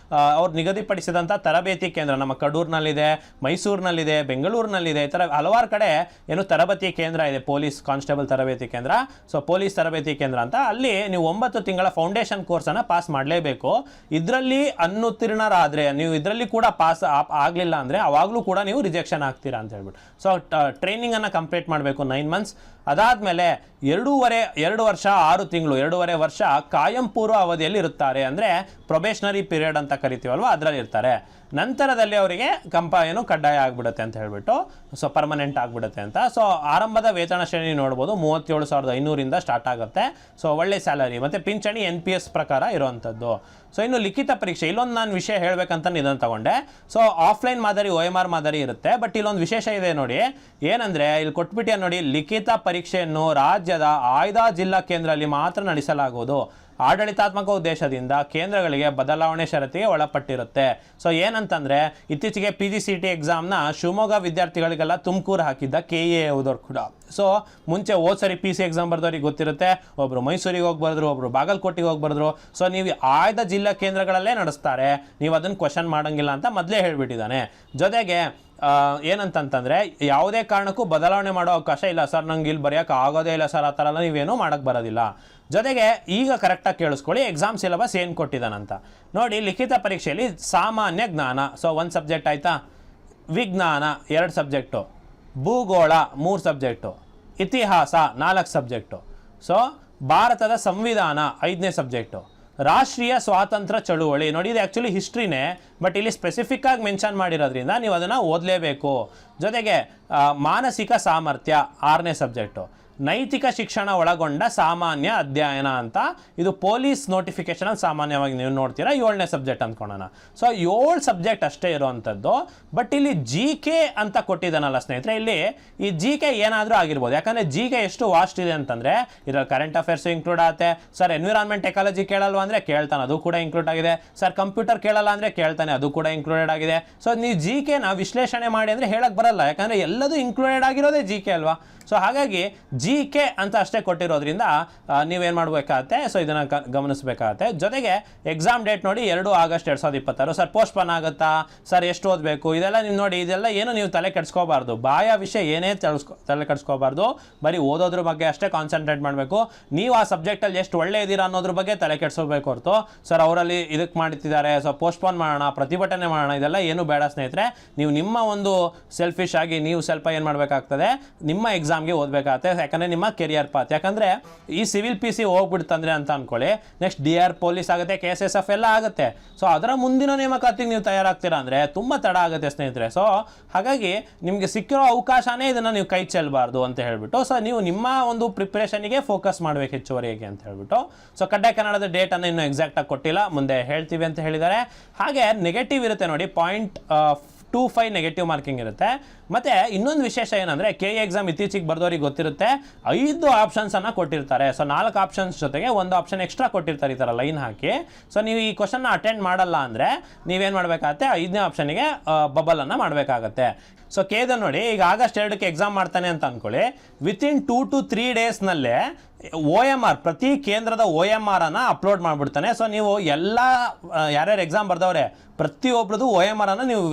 ಅವ್ರು ನಿಗದಿಪಡಿಸಿದಂಥ ತರಬೇತಿ ಕೇಂದ್ರ ನಮ್ಮ ಕಡೂರಿನಲ್ಲಿದೆ, ಮೈಸೂರಿನಲ್ಲಿದೆ, ಬೆಂಗಳೂರಿನಲ್ಲಿದೆ, ಈ ಥರ ಹಲವಾರು ಕಡೆ ಏನು ತರಬೇತಿ ಕೇಂದ್ರ ಇದೆ. ಪೊಲೀಸ್ ಕಾನ್ಸ್ಟೇಬಲ್ ತರಬೇತಿ ಕೇಂದ್ರ, ಸೊ ಪೊಲೀಸ್ ತರಬೇತಿ ಕೇಂದ್ರ ಅಂತ, ಅಲ್ಲಿ ನೀವು 9 ತಿಂಗಳ ಫೌಂಡೇಶನ್ ಕೋರ್ಸನ್ನು ಪಾಸ್ ಮಾಡಲೇಬೇಕು. ಇದರಲ್ಲಿ ಅನುತ್ತೀರ್ಣರಾದರೆ ನೀವು ಇದರಲ್ಲಿ ಕೂಡ ಪಾಸ್ ಆಗಲಿಲ್ಲ ಅಂದರೆ ಅವಾಗಲೂ ಕೂಡ ನೀವು ರಿಜೆಕ್ಷನ್ ಆಗ್ತೀರಾ ಅಂತ ಹೇಳ್ಬಿಟ್ಟು. ಸೊ ಟ್ರೈನಿಂಗನ್ನು ಕಂಪ್ಲೀಟ್ ಮಾಡಬೇಕು 9 ಮಂತ್ಸ್. ಅದಾದಮೇಲೆ 2 ವರ್ಷ 6 ತಿಂಗಳು 2.5 ವರ್ಷ ಕಾಯಂ ಪೂರ್ವ ಅವಧಿಯಲ್ಲಿ ಇರುತ್ತಾರೆ. ಅಂದರೆ ಪ್ರೊಬೇಷನರಿ ಪೀರಿಯಡ್ ಅಂತ ಕರಿತೀವಲ್ವ, ಅದರಲ್ಲಿ ಇರ್ತಾರೆ. ನಂತರದಲ್ಲಿ ಅವರಿಗೆ ಕಡ್ಡಾಯ ಆಗಿಬಿಡುತ್ತೆ ಅಂತ ಹೇಳ್ಬಿಟ್ಟು, ಸೊ ಪರ್ಮನೆಂಟ್ ಆಗಿಬಿಡುತ್ತೆ ಅಂತ. ಸೊ ಆರಂಭದ ವೇತನ ಶ್ರೇಣಿ ನೋಡ್ಬೋದು, 37,500ರಿಂದ ಸ್ಟಾರ್ಟ್ ಆಗುತ್ತೆ. ಸೊ ಒಳ್ಳೆ ಸ್ಯಾಲರಿ ಮತ್ತು ಪಿಂಚಣಿ NPS ಪ್ರಕಾರ ಇರುವಂಥದ್ದು. ಸೊ ಇನ್ನು ಲಿಖಿತ ಪರೀಕ್ಷೆ, ಇಲ್ಲೊಂದು ನಾನು ವಿಷಯ ಹೇಳಬೇಕಂತ ಇದನ್ನು ತಗೊಂಡೆ. ಸೊ ಆಫ್ಲೈನ್ ಮಾದರಿ OMR ಮಾದರಿ ಇರುತ್ತೆ. ಬಟ್ ಇಲ್ಲೊಂದು ವಿಶೇಷ ಇದೆ ನೋಡಿ, ಏನಂದರೆ ಇಲ್ಲಿ ಕೊಟ್ಬಿಟ್ಟು ನೋಡಿ, ಲಿಖಿತ ಪರೀಕ್ಷೆಯನ್ನು ರಾಜ್ಯದ ಆಯ್ದ ಜಿಲ್ಲಾ ಕೇಂದ್ರದಲ್ಲಿ ಮಾತ್ರ ನಡೆಸಲಾಗುವುದು. ಆಡಳಿತಾತ್ಮಕ ಉದ್ದೇಶದಿಂದ ಕೇಂದ್ರಗಳಿಗೆ ಬದಲಾವಣೆ ಷರತ್ತಿಗೆ ಒಳಪಟ್ಟಿರುತ್ತೆ. ಸೊ ಏನಂತಂದರೆ ಇತ್ತೀಚೆಗೆ PGCET ಎಕ್ಸಾಮ್ನ ಶಿವಮೊಗ್ಗ ವಿದ್ಯಾರ್ಥಿಗಳಿಗೆಲ್ಲ ತುಮಕೂರು ಹಾಕಿದ್ದ KA ಓದೋರು ಕೂಡ. ಸೊ ಮುಂಚೆ ಸರಿ PC ಎಕ್ಸಾಮ್ ಬರ್ದವ್ರಿಗೆ ಗೊತ್ತಿರುತ್ತೆ, ಒಬ್ಬರು ಮೈಸೂರಿಗೆ ಹೋಗಿ ಬರೆದ್ರು, ಒಬ್ಬರು ಬಾಗಲಕೋಟೆಗೆ ಹೋಗಿ ಬರೆದ್ರು. ಸೊ ನೀವು ಆಯ್ದ ಜಿಲ್ಲಾ ಕೇಂದ್ರಗಳಲ್ಲೇ ನಡೆಸ್ತಾರೆ, ನೀವು ಅದನ್ನು ಕ್ವಶನ್ ಮಾಡೋಂಗಿಲ್ಲ ಅಂತ ಮೊದಲೇ ಹೇಳ್ಬಿಟ್ಟಿದ್ದಾನೆ. ಜೊತೆಗೆ ಏನಂತಂತಂದರೆ ಯಾವುದೇ ಕಾರಣಕ್ಕೂ ಬದಲಾವಣೆ ಮಾಡೋ ಅವಕಾಶ ಇಲ್ಲ ಸರ್, ನಂಗೆ ಇಲ್ಲಿ ಬರೆಯೋಕೆ ಆಗೋದೇ ಇಲ್ಲ ಸರ್, ಆ ಥರ ಎಲ್ಲ ನೀವೇನೂ ಮಾಡೋಕ್ಕೆ ಬರೋದಿಲ್ಲ. ಜೊತೆಗೆ ಈಗ ಕರೆಕ್ಟಾಗಿ ಕೇಳಿಸ್ಕೊಳ್ಳಿ, ಎಕ್ಸಾಮ್ ಸಿಲೆಬಸ್ ಏನು ಕೊಟ್ಟಿದ್ದಾನಂತ ನೋಡಿ. ಲಿಖಿತ ಪರೀಕ್ಷೆಯಲ್ಲಿ ಸಾಮಾನ್ಯ ಜ್ಞಾನ, ಸೊ 1 ಸಬ್ಜೆಕ್ಟ್ ಆಯಿತಾ, ವಿಜ್ಞಾನ 2 ಸಬ್ಜೆಕ್ಟು, ಭೂಗೋಳ 3 ಸಬ್ಜೆಕ್ಟು, ಇತಿಹಾಸ 4 ಸಬ್ಜೆಕ್ಟು, ಸೊ ಭಾರತದ ಸಂವಿಧಾನ 5ನೇ ಸಬ್ಜೆಕ್ಟು, ರಾಷ್ಟ್ರೀಯ ಸ್ವಾತಂತ್ರ್ಯ ಚಳುವಳಿ. ನೋಡಿ ಇದು ಆ್ಯಕ್ಚುಲಿ ಹಿಸ್ಟ್ರಿನೇ, ಬಟ್ ಇಲ್ಲಿ ಸ್ಪೆಸಿಫಿಕ್ ಆಗಿ ಮೆನ್ಷನ್ ಮಾಡಿರೋದ್ರಿಂದ ನೀವು ಅದನ್ನು ಓದಲೇಬೇಕು. ಜೊತೆಗೆ ಮಾನಸಿಕ ಸಾಮರ್ಥ್ಯ 6ನೇ ಸಬ್ಜೆಕ್ಟು. ನೈತಿಕ ಶಿಕ್ಷಣ ಒಳಗೊಂಡ ಸಾಮಾನ್ಯ ಅಧ್ಯಯನ ಅಂತ, ಇದು ಪೊಲೀಸ್ ನೋಟಿಫಿಕೇಶನಲ್ಲಿ ಸಾಮಾನ್ಯವಾಗಿ ನೀವು ನೋಡ್ತೀರಾ 7ನೇ ಸಬ್ಜೆಕ್ಟ್ ಅಂದ್ಕೊಳ್ಳೋಣ. ಸೊ 7 ಸಬ್ಜೆಕ್ಟ್ ಅಷ್ಟೇ ಇರೋವಂಥದ್ದು. ಬಟ್ ಇಲ್ಲಿ GK ಅಂತ ಕೊಟ್ಟಿದ್ದಾನಲ್ಲ ಸ್ನೇಹಿತರೆ, ಇಲ್ಲಿ ಈ GK ಏನಾದರೂ ಆಗಿರ್ಬೋದು. ಯಾಕಂದರೆ GK ಎಷ್ಟು ವಾಸ್ಟ್ ಇದೆ ಅಂತಂದರೆ ಇದರಲ್ಲಿ ಕರೆಂಟ್ ಅಫೇರ್ಸ್ ಇನ್ಕ್ಲೂಡ್ ಆಗುತ್ತೆ. ಸರ್ ಎನ್ವಿರಾನ್ಮೆಂಟ್ ಎಕಾಲಜಿ ಕೇಳಲ್ವ ಅಂದರೆ ಕೇಳ್ತಾನೆ, ಅದು ಕೂಡ ಇನ್ಕ್ಲೂಡ್ ಆಗಿದೆ. ಸರ್ ಕಂಪ್ಯೂಟರ್ ಕೇಳಲ್ಲ ಅಂದರೆ ಕೇಳ್ತಾನೆ, ಅದು ಕೂಡ ಇನ್ಕ್ಲೂಡೆಡ್ ಆಗಿದೆ. ಸೊ ನೀವು GKನ ವಿಶ್ಲೇಷಣೆ ಮಾಡಿ ಅಂದರೆ ಹೇಳಕ್ಕೆ ಬರಲ್ಲ, ಯಾಕಂದರೆ ಎಲ್ಲದೂ ಇನ್ಕ್ಲೂಡೆಡ್ ಆಗಿರೋದೇ GK ಅಲ್ವಾ. ಸೊ ಹಾಗಾಗಿ GK ಅಂತ ಅಷ್ಟೇ ಕೊಟ್ಟಿರೋದ್ರಿಂದ ನೀವೇನು ಮಾಡಬೇಕಾಗತ್ತೆ, ಸೊ ಇದನ್ನು ಗಮನಿಸಬೇಕಾಗತ್ತೆ. ಜೊತೆಗೆ ಎಕ್ಸಾಮ್ ಡೇಟ್ ನೋಡಿ 2 ಆಗಸ್ಟ್ 2026. ಸರ್ ಪೋಸ್ಟ್ಪೋನ್ ಆಗುತ್ತಾ, ಸರ್ ಎಷ್ಟು ಓದಬೇಕು, ಇದೆಲ್ಲ ನೀವು ನೋಡಿ, ಇದೆಲ್ಲ ಏನು ನೀವು ತಲೆ ಕೆಡಿಸ್ಕೋಬಾರ್ದು. ಬಾಯ ವಿಷಯ ಏನೇ ತಲೆ ಕೆಡಿಸ್ಕೋಬಾರ್ದು, ಬರೀ ಓದೋದ್ರ ಬಗ್ಗೆ ಅಷ್ಟೇ ಕಾನ್ಸಂಟ್ರೇಟ್ ಮಾಡಬೇಕು. ನೀವು ಆ ಸಬ್ಜೆಕ್ಟಲ್ಲಿ ಎಷ್ಟು ಒಳ್ಳೆ ಇದ್ದೀರಾ ಅನ್ನೋದ್ರ ಬಗ್ಗೆ ತಲೆ ಕೆಡಿಸ್ಕೋಬೇಕು ಹೊರತು ಸರ್ ಅವರಲ್ಲಿ ಇದಕ್ಕೆ ಮಾಡ್ತಿದ್ದಾರೆ, ಸೊ ಪೋಸ್ಟ್ಪೋನ್ ಮಾಡೋಣ, ಪ್ರತಿಭಟನೆ ಮಾಡೋಣ, ಇದೆಲ್ಲ ಏನು ಬೇಡ ಸ್ನೇಹಿತರೆ. ನೀವು ನಿಮ್ಮ ಒಂದು ಸೆಲ್ಫಿಶ್ ಆಗಿ ನೀವು ಸ್ವಲ್ಪ ಏನು ಮಾಡಬೇಕಾಗ್ತದೆ, ನಿಮ್ಮ ಎಕ್ಸಾಮ್ಗೆ ಓದಬೇಕಾಗತ್ತೆ. ಯಾಕಂದರೆ ನಿಮ್ಮ ಕೆರಿಯರ್ ಪಾತ್. ಯಾಕಂದರೆ ಈ ಸಿವಿಲ್ PC ಹೋಗ್ಬಿಡ್ತಂದ್ರೆ ಅಂತ ಅಂದ್ಕೊಳ್ಳಿ, ನೆಕ್ಸ್ಟ್ DR ಪೊಲೀಸ್ ಆಗುತ್ತೆ, KSSF ಎಲ್ಲ ಆಗುತ್ತೆ. ಸೊ ಅದರ ಮುಂದಿನ ನೇಮಕಾತಿಗೆ ನೀವು ತಯಾರಾಗ್ತೀರಾ ಅಂದರೆ ತುಂಬ ತಡ ಆಗುತ್ತೆ ಸ್ನೇಹಿತರೆ. ಸೊ ಹಾಗಾಗಿ ನಿಮಗೆ ಸಿಕ್ಕಿರೋ ಅವಕಾಶನೇ ಇದನ್ನು ನೀವು ಕೈ ಚೆಲ್ಲಬಾರ್ದು ಅಂತ ಹೇಳ್ಬಿಟ್ಟು, ಸೊ ನೀವು ನಿಮ್ಮ ಒಂದು ಪ್ರಿಪ್ರೇಷನ್ಗೆ ಫೋಕಸ್ ಮಾಡಬೇಕು ಹೆಚ್ಚುವರಿಯಾಗಿ ಅಂತ ಹೇಳ್ಬಿಟ್ಟು. ಸೊ ಕಡ್ಡಾಯ ಕನ್ನಡದ ಡೇಟನ್ನು ಇನ್ನೂ ಎಕ್ಸಾಕ್ಟಾಗಿ ಕೊಟ್ಟಿಲ್ಲ, ಮುಂದೆ ಹೇಳ್ತೀವಿ ಅಂತ ಹೇಳಿದ್ದಾರೆ. ಹಾಗೆ ನೆಗೆಟಿವ್ ಇರುತ್ತೆ ನೋಡಿ, 0.25 ನೆಗೆಟಿವ್ ಮಾರ್ಕಿಂಗ್ ಇರುತ್ತೆ. ಮತ್ತು ಇನ್ನೊಂದು ವಿಶೇಷ ಏನಂದರೆ KE ಎಕ್ಸಾಮ್ ಇತ್ತೀಚೆಗೆ ಬರೆದವ್ರಿಗೆ ಗೊತ್ತಿರುತ್ತೆ, 5 ಆಪ್ಷನ್ಸನ್ನು ಕೊಟ್ಟಿರ್ತಾರೆ. ಸೊ 4 ಆಪ್ಷನ್ಸ್ ಜೊತೆಗೆ 1 ಆಪ್ಷನ್ ಎಕ್ಸ್ಟ್ರಾ ಕೊಟ್ಟಿರ್ತಾರೆ ಈ ಥರ ಲೈನ್ ಹಾಕಿ. ಸೊ ನೀವು ಈ ಕ್ವಶನ್ನ ಅಟೆಂಡ್ ಮಾಡಲ್ಲ ಅಂದರೆ ನೀವೇನು ಮಾಡಬೇಕಾಗತ್ತೆ, 5ನೇ ಆಪ್ಷನ್ಗೆ ಬಬಲನ್ನು ಮಾಡಬೇಕಾಗತ್ತೆ. ಸೊ ಕೇದ ನೋಡಿ, ಈಗ ಆಗಸ್ಟ್ 2ಕ್ಕೆ ಎಕ್ಸಾಮ್ ಮಾಡ್ತಾನೆ ಅಂತ ಅಂದ್ಕೊಳ್ಳಿ, ವಿತಿನ್ 2 to 3 ಡೇಸ್ನಲ್ಲೇ OMR ಪ್ರತಿ ಕೇಂದ್ರದ OMR ಅನ್ನು ಅಪ್ಲೋಡ್ ಮಾಡಿಬಿಡ್ತಾನೆ. ಸೊ ನೀವು ಎಲ್ಲ ಯಾರ್ಯಾರು ಎಕ್ಸಾಮ್ ಬರ್ದವ್ರೆ ಪ್ರತಿಯೊಬ್ಬರದು OMR ಅನ್ನು ನೀವು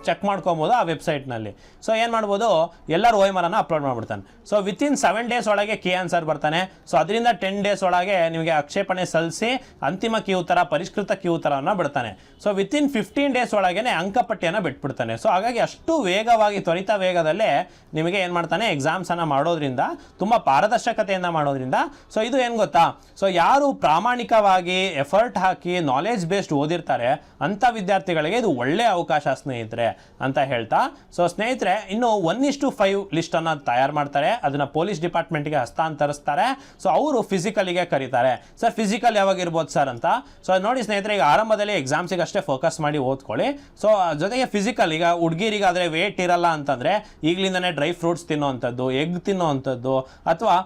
ಚೆಕ್ ಮಾಡ್ಕೊಬೋದು ಆ ವೆಬ್ಸೈಟ್ನಲ್ಲಿ. ಸೊ ಏನು ಮಾಡ್ಬೋದು, ಎಲ್ಲರೂ OMR ಅನ್ನು ಅಪ್ಲೋಡ್ ಮಾಡಿಬಿಡ್ತಾನೆ. ಸೊ ವಿತಿನ್ 7 ಡೇಸ್ ಒಳಗೆ ಕೀ ಆನ್ಸರ್ ಬರ್ತಾನೆ. ಸೊ ಅದರಿಂದ 10 ಡೇಸ್ ಒಳಗೆ ನಿಮಗೆ ಆಕ್ಷೇಪಣೆ ಸಲ್ಲಿಸಿ ಅಂತಿಮ ಕೀ ಉತ್ತರ, ಪರಿಷ್ಕೃತ ಕೀ ಉತ್ತರವನ್ನು ಬಿಡ್ತಾನೆ. ಸೊ ವಿತಿನ್ 15 ಡೇಸ್ ಒಳಗೆ ಅಂಕಪಟ್ಟಿಯನ್ನು ಬಿಟ್ಬಿಡ್ತಾನೆ. ಸೊ ಹಾಗಾಗಿ ಅಷ್ಟು ವೇಗವಾಗಿ, ತ್ವರಿತ ವೇಗದಲ್ಲೇ ನಿಮಗೆ ಏನು ಮಾಡ್ತಾನೆ, ಎಕ್ಸಾಮ್ಸನ್ನು ಮಾಡೋದ್ರಿಂದ, ತುಂಬ ಪಾರದರ್ಶಕತೆಯಿಂದ ಮಾಡೋದ್ರಿಂದ. ಸೊ ಇದು ಏನು ಗೊತ್ತಾ, ಸೊ ಯಾರು ಪ್ರಾಮಾಣಿಕವಾಗಿ ಎಫರ್ಟ್ ಹಾಕಿ ನಾಲೆಜ್ ಬೇಸ್ಡ್ ಓದಿರ್ತಾರೆ ಅಂಥ ವಿದ್ಯಾರ್ಥಿಗಳಿಗೆ ಇದು ಒಳ್ಳೆಯ ಅವಕಾಶ ಸ್ನೇಹಿತರೆ ಅಂತ ಹೇಳ್ತಾ. ಸೊ ಸ್ನೇಹಿತರೆ, ಇನ್ನು 1:5 ಲಿಸ್ಟನ್ನು ತಯಾರು ಮಾಡ್ತಾರೆ, ಅದನ್ನು ಪೊಲೀಸ್ ಡಿಪಾರ್ಟ್ಮೆಂಟ್ಗೆ ಹಸ್ತಾಂತರಿಸ್ತಾರೆ. ಸೊ ಅವರು ಫಿಸಿಕಲಿಗೆ ಕರೀತಾರೆ. ಸರ್ ಫಿಸಿಕಲ್ ಯಾವಾಗ ಇರ್ಬೋದು ಸರ್ ಅಂತ. ಸೊ ನೋಡಿ ಸ್ನೇಹಿತರೆ, ಈಗ ಆರಂಭದಲ್ಲಿ ಎಕ್ಸಾಮ್ಸಿಗೆ ಅಷ್ಟೇ ಫೋಕಸ್ ಮಾಡಿ ಓದ್ಕೊಳ್ಳಿ. ಸೊ ಜೊತೆಗೆ ಫಿಸಿಕಲ್, ಈಗ ಹುಡುಗಿರಿಗಾದರೆ ವೇಟ್ ಇರಲ್ಲ ಅಂತಂದರೆ ಈಗಲಿಂದನೇ ಡ್ರೈ ಫ್ರೂಟ್ಸ್ ತಿನ್ನೋವಂಥದ್ದು, ಎಗ್ ತಿನ್ನೋವಂಥದ್ದು, ಅಥವಾ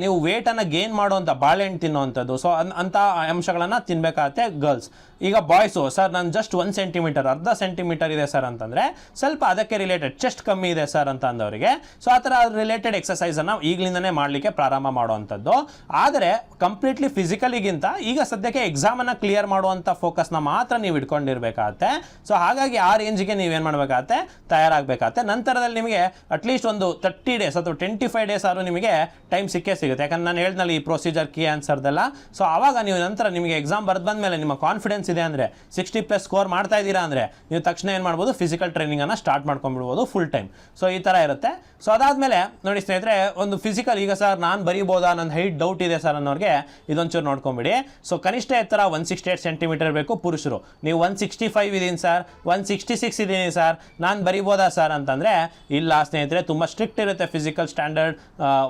ನೀವು ವೇಟನ್ನು ಗೇನ್ ಮಾಡುವಂಥ ಬಾಳೆಹಣ್ಣು ತಿನ್ನೋವಂಥದ್ದು, ಸೊ ಅಂಥ ಅಂಶಗಳನ್ನು ತಿನ್ನಬೇಕಾಗತ್ತೆ ಗರ್ಲ್ಸ್. ಈಗ ಬಾಯ್ಸು, ಸರ್ ನಾನು ಜಸ್ಟ್ 1 ಸೆಂಟಿಮೀಟರ್, ಅರ್ಧ ಸೆಂಟಿಮೀಟರ್ ಇದೆ ಸರ್ ಅಂತಂದರೆ ಸ್ವಲ್ಪ ಅದಕ್ಕೆ ರಿಲೇಟೆಡ್, ಚೆಸ್ಟ್ ಕಮ್ಮಿ ಇದೆ ಸರ್ ಅಂತ ಅಂದವರಿಗೆ ಸೊ ಆ ಥರ ರಿಲೇಟೆಡ್ ಎಕ್ಸಸೈಸನ್ನು ಈಗಲಿಂದನೇ ಮಾಡಲಿಕ್ಕೆ ಪ್ರಾರಂಭ ಮಾಡುವಂಥದ್ದು. ಆದರೆ ಕಂಪ್ಲೀಟ್ಲಿ ಫಿಸಿಕಲಿಗಿಂತ ಈಗ ಸದ್ಯಕ್ಕೆ ಎಕ್ಸಾಮನ್ನು ಕ್ಲಿಯರ್ ಮಾಡುವಂಥ ಫೋಕಸ್ನ ಮಾತ್ರ ನೀವು ಇಟ್ಕೊಂಡಿರಬೇಕಾಗತ್ತೆ. ಸೊ ಹಾಗಾಗಿ ಆ ರೇಂಜಿಗೆ ನೀವೇನು ಮಾಡಬೇಕಾಗತ್ತೆ, ತಯಾರಾಗಬೇಕಾಗತ್ತೆ. ನಂತರದಲ್ಲಿ ನಿಮಗೆ ಅಟ್ಲೀಸ್ಟ್ ಒಂದು 30 ಡೇಸ್ ಅಥವಾ 25 ಡೇಸ್ ಆದರೂ ನಿಮಗೆ ಟೈಮ್ ಸಿಕ್ಕೇ ಸಿಗುತ್ತೆ. ಯಾಕಂದ್ರೆ ನಾನು ಹೇಳ್ದಲ್ಲ ಈ ಪ್ರೊಸೀಜರ್ ಕೀ ಆನ್ಸರ್ದೆಲ್ಲ. ಸೊ ಆವಾಗ ನೀವು ನಂತರ ನಿಮಗೆ ಎಕ್ಸಾಮ್ ಬಂದಮೇಲೆ ನಿಮ್ಮ ಕಾನ್ಫಿಡೆನ್ಸ್ ಇದೆ ಅಂದರೆ, 60+ ಸ್ಕೋರ್ ಮಾಡ್ತಾ ಇದ್ದೀರಾ ಅಂದರೆ ನೀವು ತಕ್ಷಣ ಏನು ಮಾಡ್ಬೋದು, ಫಿಸಿಕಲ್ ಟ್ರೈನಿಂಗನ್ನು ಸ್ಟಾರ್ಟ್ ಮಾಡ್ಕೊಂಡ್ಬಿಡ್ಬೋದು ಫುಲ್ ಟೈಮ್. ಸೊ ಈ ಥರ ಇರುತ್ತೆ. ಸೊ ಅದಾದಮೇಲೆ ನೋಡಿ ಸ್ನೇಹಿತರೆ, ಒಂದು ಫಿಸಿಕಲ್, ಈಗ ಸರ್ ನಾನು ಬರೀಬೋದಾ, ನನ್ನ ಹೈಟ್ ಡೌಟ್ ಇದೆ ಸರ್ ಅನ್ನೋರಿಗೆ ಇದೊಂಚೂರು ನೋಡ್ಕೊಂಬಿಡಿ. ಸೊ ಕನಿಷ್ಠ ಎತ್ತರ 168 ಸೆಂಟಿಮೀಟರ್ ಬೇಕು ಪುರುಷರು. ನೀವು 165 ಇದ್ದೀನಿ ಸರ್, 166 ಇದ್ದೀನಿ ಸರ್, ನಾನು ಬರೀಬೋದಾ ಸರ್ ಅಂತಂದರೆ ಇಲ್ಲ ಸ್ನೇಹಿತರೆ, ತುಂಬ ಸ್ಟ್ರಿಕ್ಟ್ ಇರುತ್ತೆ ಫಿಸಿಕಲ್ ಸ್ಟ್ಯಾಂಡರ್ಡ್.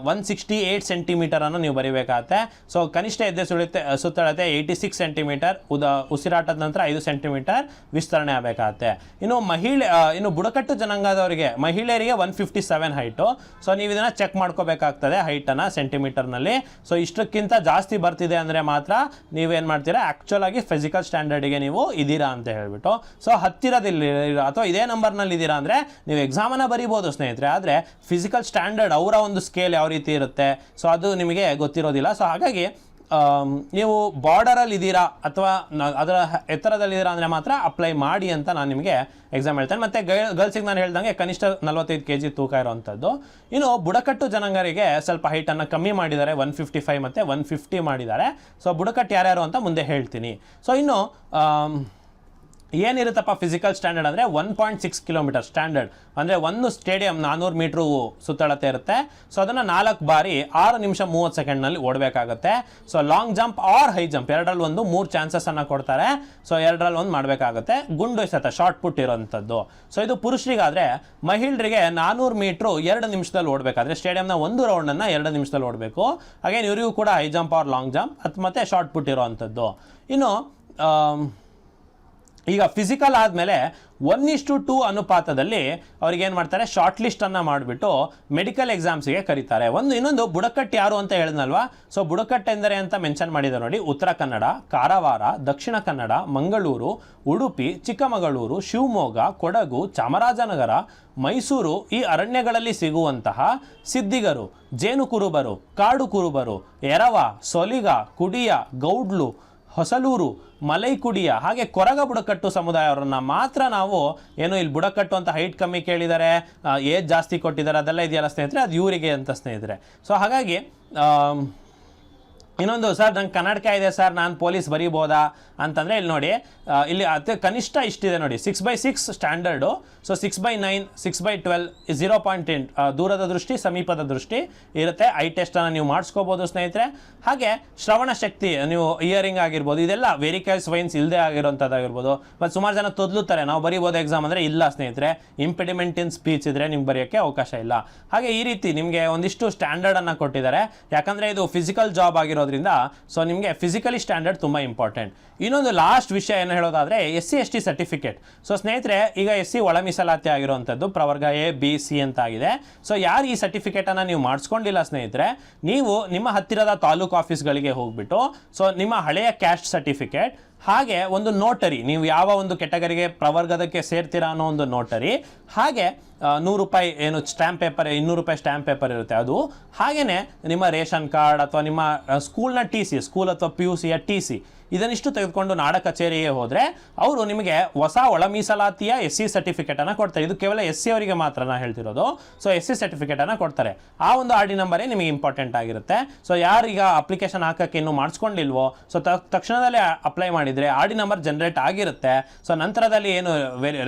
168 ಸೆಂಟಿಮೀಟರನ್ನು ನೀವು ಬರೀಬೇಕಾಗತ್ತೆ. ಸೊ ಕನಿಷ್ಠ ಎದ್ದೆ ಸುತ್ತಳತೆ 86 ಸೆಂಟಿಮೀಟರ್, ಉಸಿರಾಟದ ನಂತರ 5 ಸೆಂಟಿಮೀಟರ್ ವಿಸ್ತರಣೆ ಆಗಬೇಕಾಗತ್ತೆ. ಇನ್ನು ಬುಡಕಟ್ಟು ಜನಾಂಗದವರಿಗೆ, ಮಹಿಳೆಯರಿಗೆ 157 ಹೈಟು. ಸೊ ನೀವು ಇದನ್ನು ಚೆಕ್ ಮಾಡ್ಕೋಬೇಕಾಗ್ತದೆ ಹೈಟನ್ನು ಸೆಂಟಿಮೀಟರ್ನಲ್ಲಿ. ಸೊ ಇಷ್ಟಕ್ಕಿಂತ ಜಾಸ್ತಿ ಬರ್ತಿದೆ ಅಂದರೆ ಮಾತ್ರ ನೀವೇನು ಮಾಡ್ತೀರಾ, ಆ್ಯಕ್ಚುಲ್ ಆಗಿ ಫಿಸಿಕಲ್ ಸ್ಟ್ಯಾಂಡರ್ಡಿಗೆ ನೀವು ಇದ್ದೀರಾ ಅಂತ ಹೇಳ್ಬಿಟ್ಟು. ಸೊ ಹತ್ತಿರದಲ್ಲಿ ಅಥವಾ ಇದೇ ನಂಬರ್ನಲ್ಲಿ ಇದ್ದೀರಾ ಅಂದರೆ ನೀವು ಎಕ್ಸಾಮನ್ನು ಬರೀಬೋದು ಸ್ನೇಹಿತರೆ. ಆದರೆ ಫಿಸಿಕಲ್ ಸ್ಟ್ಯಾಂಡರ್ಡ್ ಅವರ ಒಂದು ಸ್ಕೇಲ್ ಯಾವ ರೀತಿ ಇರುತ್ತೆ, ಸೊ ಅದು ನಿಮಗೆ ಗೊತ್ತಿರೋದಿಲ್ಲ. ಸೊ ಹಾಗಾಗಿ ನೀವು ಬಾರ್ಡರಲ್ಲಿ ಇದ್ದೀರಾ ಅಥವಾ ಅದರ ಎತ್ತರದಲ್ಲಿದ್ದೀರಾ ಅಂದರೆ ಮಾತ್ರ ಅಪ್ಲೈ ಮಾಡಿ ಅಂತ ನಾನು ನಿಮಗೆ ಎಕ್ಸಾಮ್ ಹೇಳ್ತೇನೆ. ಮತ್ತು ಗರ್ಲ್ಸಿಗೆ ನಾನು ಹೇಳ್ದಂಗೆ ಕನಿಷ್ಠ 45 kg ತೂಕ ಇರೋವಂಥದ್ದು. ಇನ್ನು ಬುಡಕಟ್ಟು ಜನಾಂಗರಿಗೆ ಸ್ವಲ್ಪ ಹೈಟನ್ನು ಕಮ್ಮಿ ಮಾಡಿದ್ದಾರೆ, 155 ಮತ್ತು 150 ಮಾಡಿದ್ದಾರೆ. ಸೊ ಬುಡಕಟ್ಟು ಯಾರ್ಯಾರು ಅಂತ ಮುಂದೆ ಹೇಳ್ತೀನಿ. ಸೊ ಇನ್ನು ಏನಿರುತ್ತಪ್ಪ ಫಿಸಿಕಲ್ ಸ್ಟ್ಯಾಂಡರ್ಡ್ ಅಂದರೆ 1.6 ಕಿಲೋಮೀಟರ್ ಸ್ಟ್ಯಾಂಡರ್ಡ್, ಅಂದರೆ ಒಂದು ಸ್ಟೇಡಿಯಂ 400 ಮೀಟ್ರು ಸುತ್ತಳತೆ ಇರುತ್ತೆ. ಸೊ ಅದನ್ನು 4 ಬಾರಿ 6 ನಿಮಿಷ 30 ಸೆಕೆಂಡ್ನಲ್ಲಿ ಓಡಬೇಕಾಗುತ್ತೆ. So long jump or high jump ಎರಡರಲ್ಲಿ ಒಂದು 3 ಚಾನ್ಸಸ್ಸನ್ನು ಕೊಡ್ತಾರೆ. ಸೊ ಎರಡರಲ್ಲಿ ಒಂದು ಮಾಡಬೇಕಾಗುತ್ತೆ. ಗುಂಡು ಎಸೆತ ಶಾರ್ಟ್ ಪುಟ್ ಇರೋವಂಥದ್ದು. ಸೊ ಇದು ಪುರುಷರಿಗಾದರೆ, ಮಹಿಳೆಯರಿಗೆ 400 ಮೀಟ್ರು 2 ನಿಮಿಷದಲ್ಲಿ ಓಡಬೇಕಾದ್ರೆ ಸ್ಟೇಡಿಯಂನ ಒಂದು ರೌಂಡನ್ನು 2 ನಿಮಿಷದಲ್ಲಿ ಓಡಬೇಕು. ಹಾಗೆ ಇವರಿಗೂ ಕೂಡ high jump or long jump ಮತ್ತು ಶಾರ್ಟ್ ಪುಟ್ ಇರೋವಂಥದ್ದು. ಇನ್ನು ಈಗ ಫಿಸಿಕಲ್ ಆದಮೇಲೆ 1:2 ಅನುಪಾತದಲ್ಲಿ ಅವ್ರಿಗೆ ಏನು ಮಾಡ್ತಾರೆ, ಶಾರ್ಟ್ ಲಿಸ್ಟನ್ನು ಮಾಡಿಬಿಟ್ಟು ಮೆಡಿಕಲ್ ಎಕ್ಸಾಮ್ಸಿಗೆ ಕರೀತಾರೆ. ಇನ್ನೊಂದು ಬುಡಕಟ್ಟು ಯಾರು ಅಂತ ಹೇಳಿದ್ನಲ್ವಾ. ಸೊ ಬುಡಕಟ್ಟು ಎಂದರೆ ಅಂತ ಮೆನ್ಷನ್ ಮಾಡಿದ್ದಾರೆ ನೋಡಿ. ಉತ್ತರ ಕನ್ನಡ, ಕಾರವಾರ, ದಕ್ಷಿಣ ಕನ್ನಡ, ಮಂಗಳೂರು, ಉಡುಪಿ, ಚಿಕ್ಕಮಗಳೂರು, ಶಿವಮೊಗ್ಗ, ಕೊಡಗು, ಚಾಮರಾಜನಗರ, ಮೈಸೂರು ಈ ಅರಣ್ಯಗಳಲ್ಲಿ ಸಿಗುವಂತಹ ಸಿದ್ದಿಗರು, ಜೇನು ಕುರುಬರು, ಕಾಡು ಕುರುಬರು, ಎರವ, ಸೊಲಿಗ, ಕುಡಿಯ, ಗೌಡ್ಲು, ಹೊಸಲೂರು, ಮಲೈಕುಡಿಯ ಹಾಗೆ ಕೊರಗ ಬುಡಕಟ್ಟು ಸಮುದಾಯವರನ್ನು ಮಾತ್ರ ನಾವು ಏನು ಇಲ್ಲಿ ಬುಡಕಟ್ಟು ಅಂತ ಹೈಟ್ ಕಮ್ಮಿ ಕೇಳಿದ್ದಾರೆ, ಏಜ್ ಜಾಸ್ತಿ ಕೊಟ್ಟಿದ್ದಾರೆ, ಅದೆಲ್ಲ ಇದೆಯಲ್ಲ ಸ್ನೇಹಿತರೆ, ಅದು ಇವರಿಗೆ ಅಂತ ಸ್ನೇಹಿತರೆ. ಸೊ ಹಾಗಾಗಿ ಇನ್ನೊಂದು, ಸರ್ ನಂಗೆ ಕನ್ನಡಕ ಇದೆ ಸರ್, ನಾನು ಪೊಲೀಸ್ ಬರೀಬೋದಾ ಅಂತಂದರೆ ಇಲ್ಲಿ ನೋಡಿ, ಇಲ್ಲಿ ಅತಿ ಕನಿಷ್ಠ ಇಷ್ಟಿದೆ ನೋಡಿ, 6/6 ಸ್ಟ್ಯಾಂಡರ್ಡು. ಸೊ 6/9, 6/12, 0.8 ದೂರದ ದೃಷ್ಟಿ ಸಮೀಪದ ದೃಷ್ಟಿ ಇರುತ್ತೆ. ಐ ಟೆಸ್ಟನ್ನು ನೀವು ಮಾಡಿಸ್ಕೋಬೋದು ಸ್ನೇಹಿತರೆ. ಹಾಗೆ ಶ್ರವಣ ಶಕ್ತಿ, ನೀವು ಇಯರಿಂಗ್ ಆಗಿರ್ಬೋದು, ಇದೆಲ್ಲ ವೆರಿಕಲ್ ಸ್ವೈನ್ಸ್ ಇಲ್ಲದೆ ಆಗಿರೋಂಥದ್ದಾಗಿರ್ಬೋದು. ಮತ್ತು ಸುಮಾರು ಜನ ತೊದಲುತ್ತಾರೆ, ನಾವು ಬರೀಬೋದು ಎಕ್ಸಾಮ್ ಅಂದರೆ. ಇಲ್ಲ ಸ್ನೇಹಿತರೆ, ಇಂಪಿಡಿಮೆಂಟ್ ಇನ್ ಸ್ಪೀಚ್ ಇದ್ದರೆ ನಿಮ್ಗೆ ಬರೆಯೋಕ್ಕೆ ಅವಕಾಶ ಇಲ್ಲ. ಹಾಗೆ ಈ ರೀತಿ ನಿಮಗೆ ಒಂದಿಷ್ಟು ಸ್ಟ್ಯಾಂಡರ್ಡನ್ನು ಕೊಟ್ಟಿದ್ದಾರೆ. ಯಾಕಂದರೆ ಇದು ಫಿಸಿಕಲ್ ಜಾಬ್ ಆಗಿರೋದ್ರಿಂದ ಸೊ ನಿಮಗೆ ಫಿಸಿಕಲಿ ಸ್ಟ್ಯಾಂಡರ್ಡ್ ತುಂಬ ಇಂಪಾರ್ಟೆಂಟ್. ಇನ್ನೊಂದು ಲಾಸ್ಟ್ ವಿಷಯ ಏನು ಹೇಳೋದಾದರೆ SC/ST ಸರ್ಟಿಫಿಕೇಟ್. ಸೊ ಸ್ನೇಹಿತರೆ, ಈಗ SC ಒಳ ಮೀಸಲಾತಿ ಆಗಿರುವಂಥದ್ದು ಪ್ರವರ್ಗ A, B, C ಅಂತ ಆಗಿದೆ. ಸೊ ಯಾರು ಈ ಸರ್ಟಿಫಿಕೇಟನ್ನು ನೀವು ಮಾಡಿಸ್ಕೊಂಡಿಲ್ಲ ಸ್ನೇಹಿತರೆ, ನೀವು ನಿಮ್ಮ ಹತ್ತಿರದ ತಾಲೂಕು ಆಫೀಸ್ಗಳಿಗೆ ಹೋಗ್ಬಿಟ್ಟು ಸೊ ನಿಮ್ಮ ಹಳೆಯ ಕ್ಯಾಸ್ಟ್ ಸರ್ಟಿಫಿಕೇಟ್, ಹಾಗೆ ಒಂದು ನೋಟರಿ, ನೀವು ಯಾವ ಒಂದು ಕೆಟಗರಿಗೆ ಪ್ರವರ್ಗದಕ್ಕೆ ಸೇರ್ತೀರಾ ಅನ್ನೋ ಒಂದು ನೋಟರಿ, ಹಾಗೆ 100 ರೂಪಾಯಿ ಏನು ಸ್ಟ್ಯಾಂಪ್ ಪೇಪರ್, 200 ರೂಪಾಯಿ ಸ್ಟ್ಯಾಂಪ್ ಪೇಪರ್ ಇರುತ್ತೆ ಅದು, ಹಾಗೆಯೇ ನಿಮ್ಮ ರೇಷನ್ ಕಾರ್ಡ್ ಅಥವಾ ನಿಮ್ಮ ಸ್ಕೂಲ್ನ TC, ಸ್ಕೂಲ್ ಅಥವಾ PUCಯ TC, ಇದನ್ನಿಷ್ಟು ತೆಗೆದುಕೊಂಡು ನಾಡ ಕಚೇರಿಗೆ ಹೋದರೆ ಅವರು ನಿಮಗೆ ಹೊಸ ಒಳ ಮೀಸಲಾತಿಯ SC ಸರ್ಟಿಫಿಕೇಟನ್ನು ಕೊಡ್ತಾರೆ. ಇದು ಕೇವಲ SC ಅವರಿಗೆ ಮಾತ್ರ ನಾನು ಹೇಳ್ತಿರೋದು. ಸೊ SC ಸರ್ಟಿಫಿಕೇಟನ್ನು ಕೊಡ್ತಾರೆ. ಆ ಒಂದು RD ನಂಬರೇ ನಿಮಗೆ ಇಂಪಾರ್ಟೆಂಟ್ ಆಗಿರುತ್ತೆ. ಸೊ ಯಾರೀಗ ಅಪ್ಲಿಕೇಶನ್ ಹಾಕೋಕ್ಕೆ ಇನ್ನೂ ಮಾಡಿಸ್ಕೊಂಡಿಲ್ವೋ, ಸೊ ತಕ್ಷಣದಲ್ಲೇ ಅಪ್ಲೈ ಮಾಡಿದರೆ RD ನಂಬರ್ ಜನರೇಟ್ ಆಗಿರುತ್ತೆ. ಸೊ ನಂತರದಲ್ಲಿ ಏನು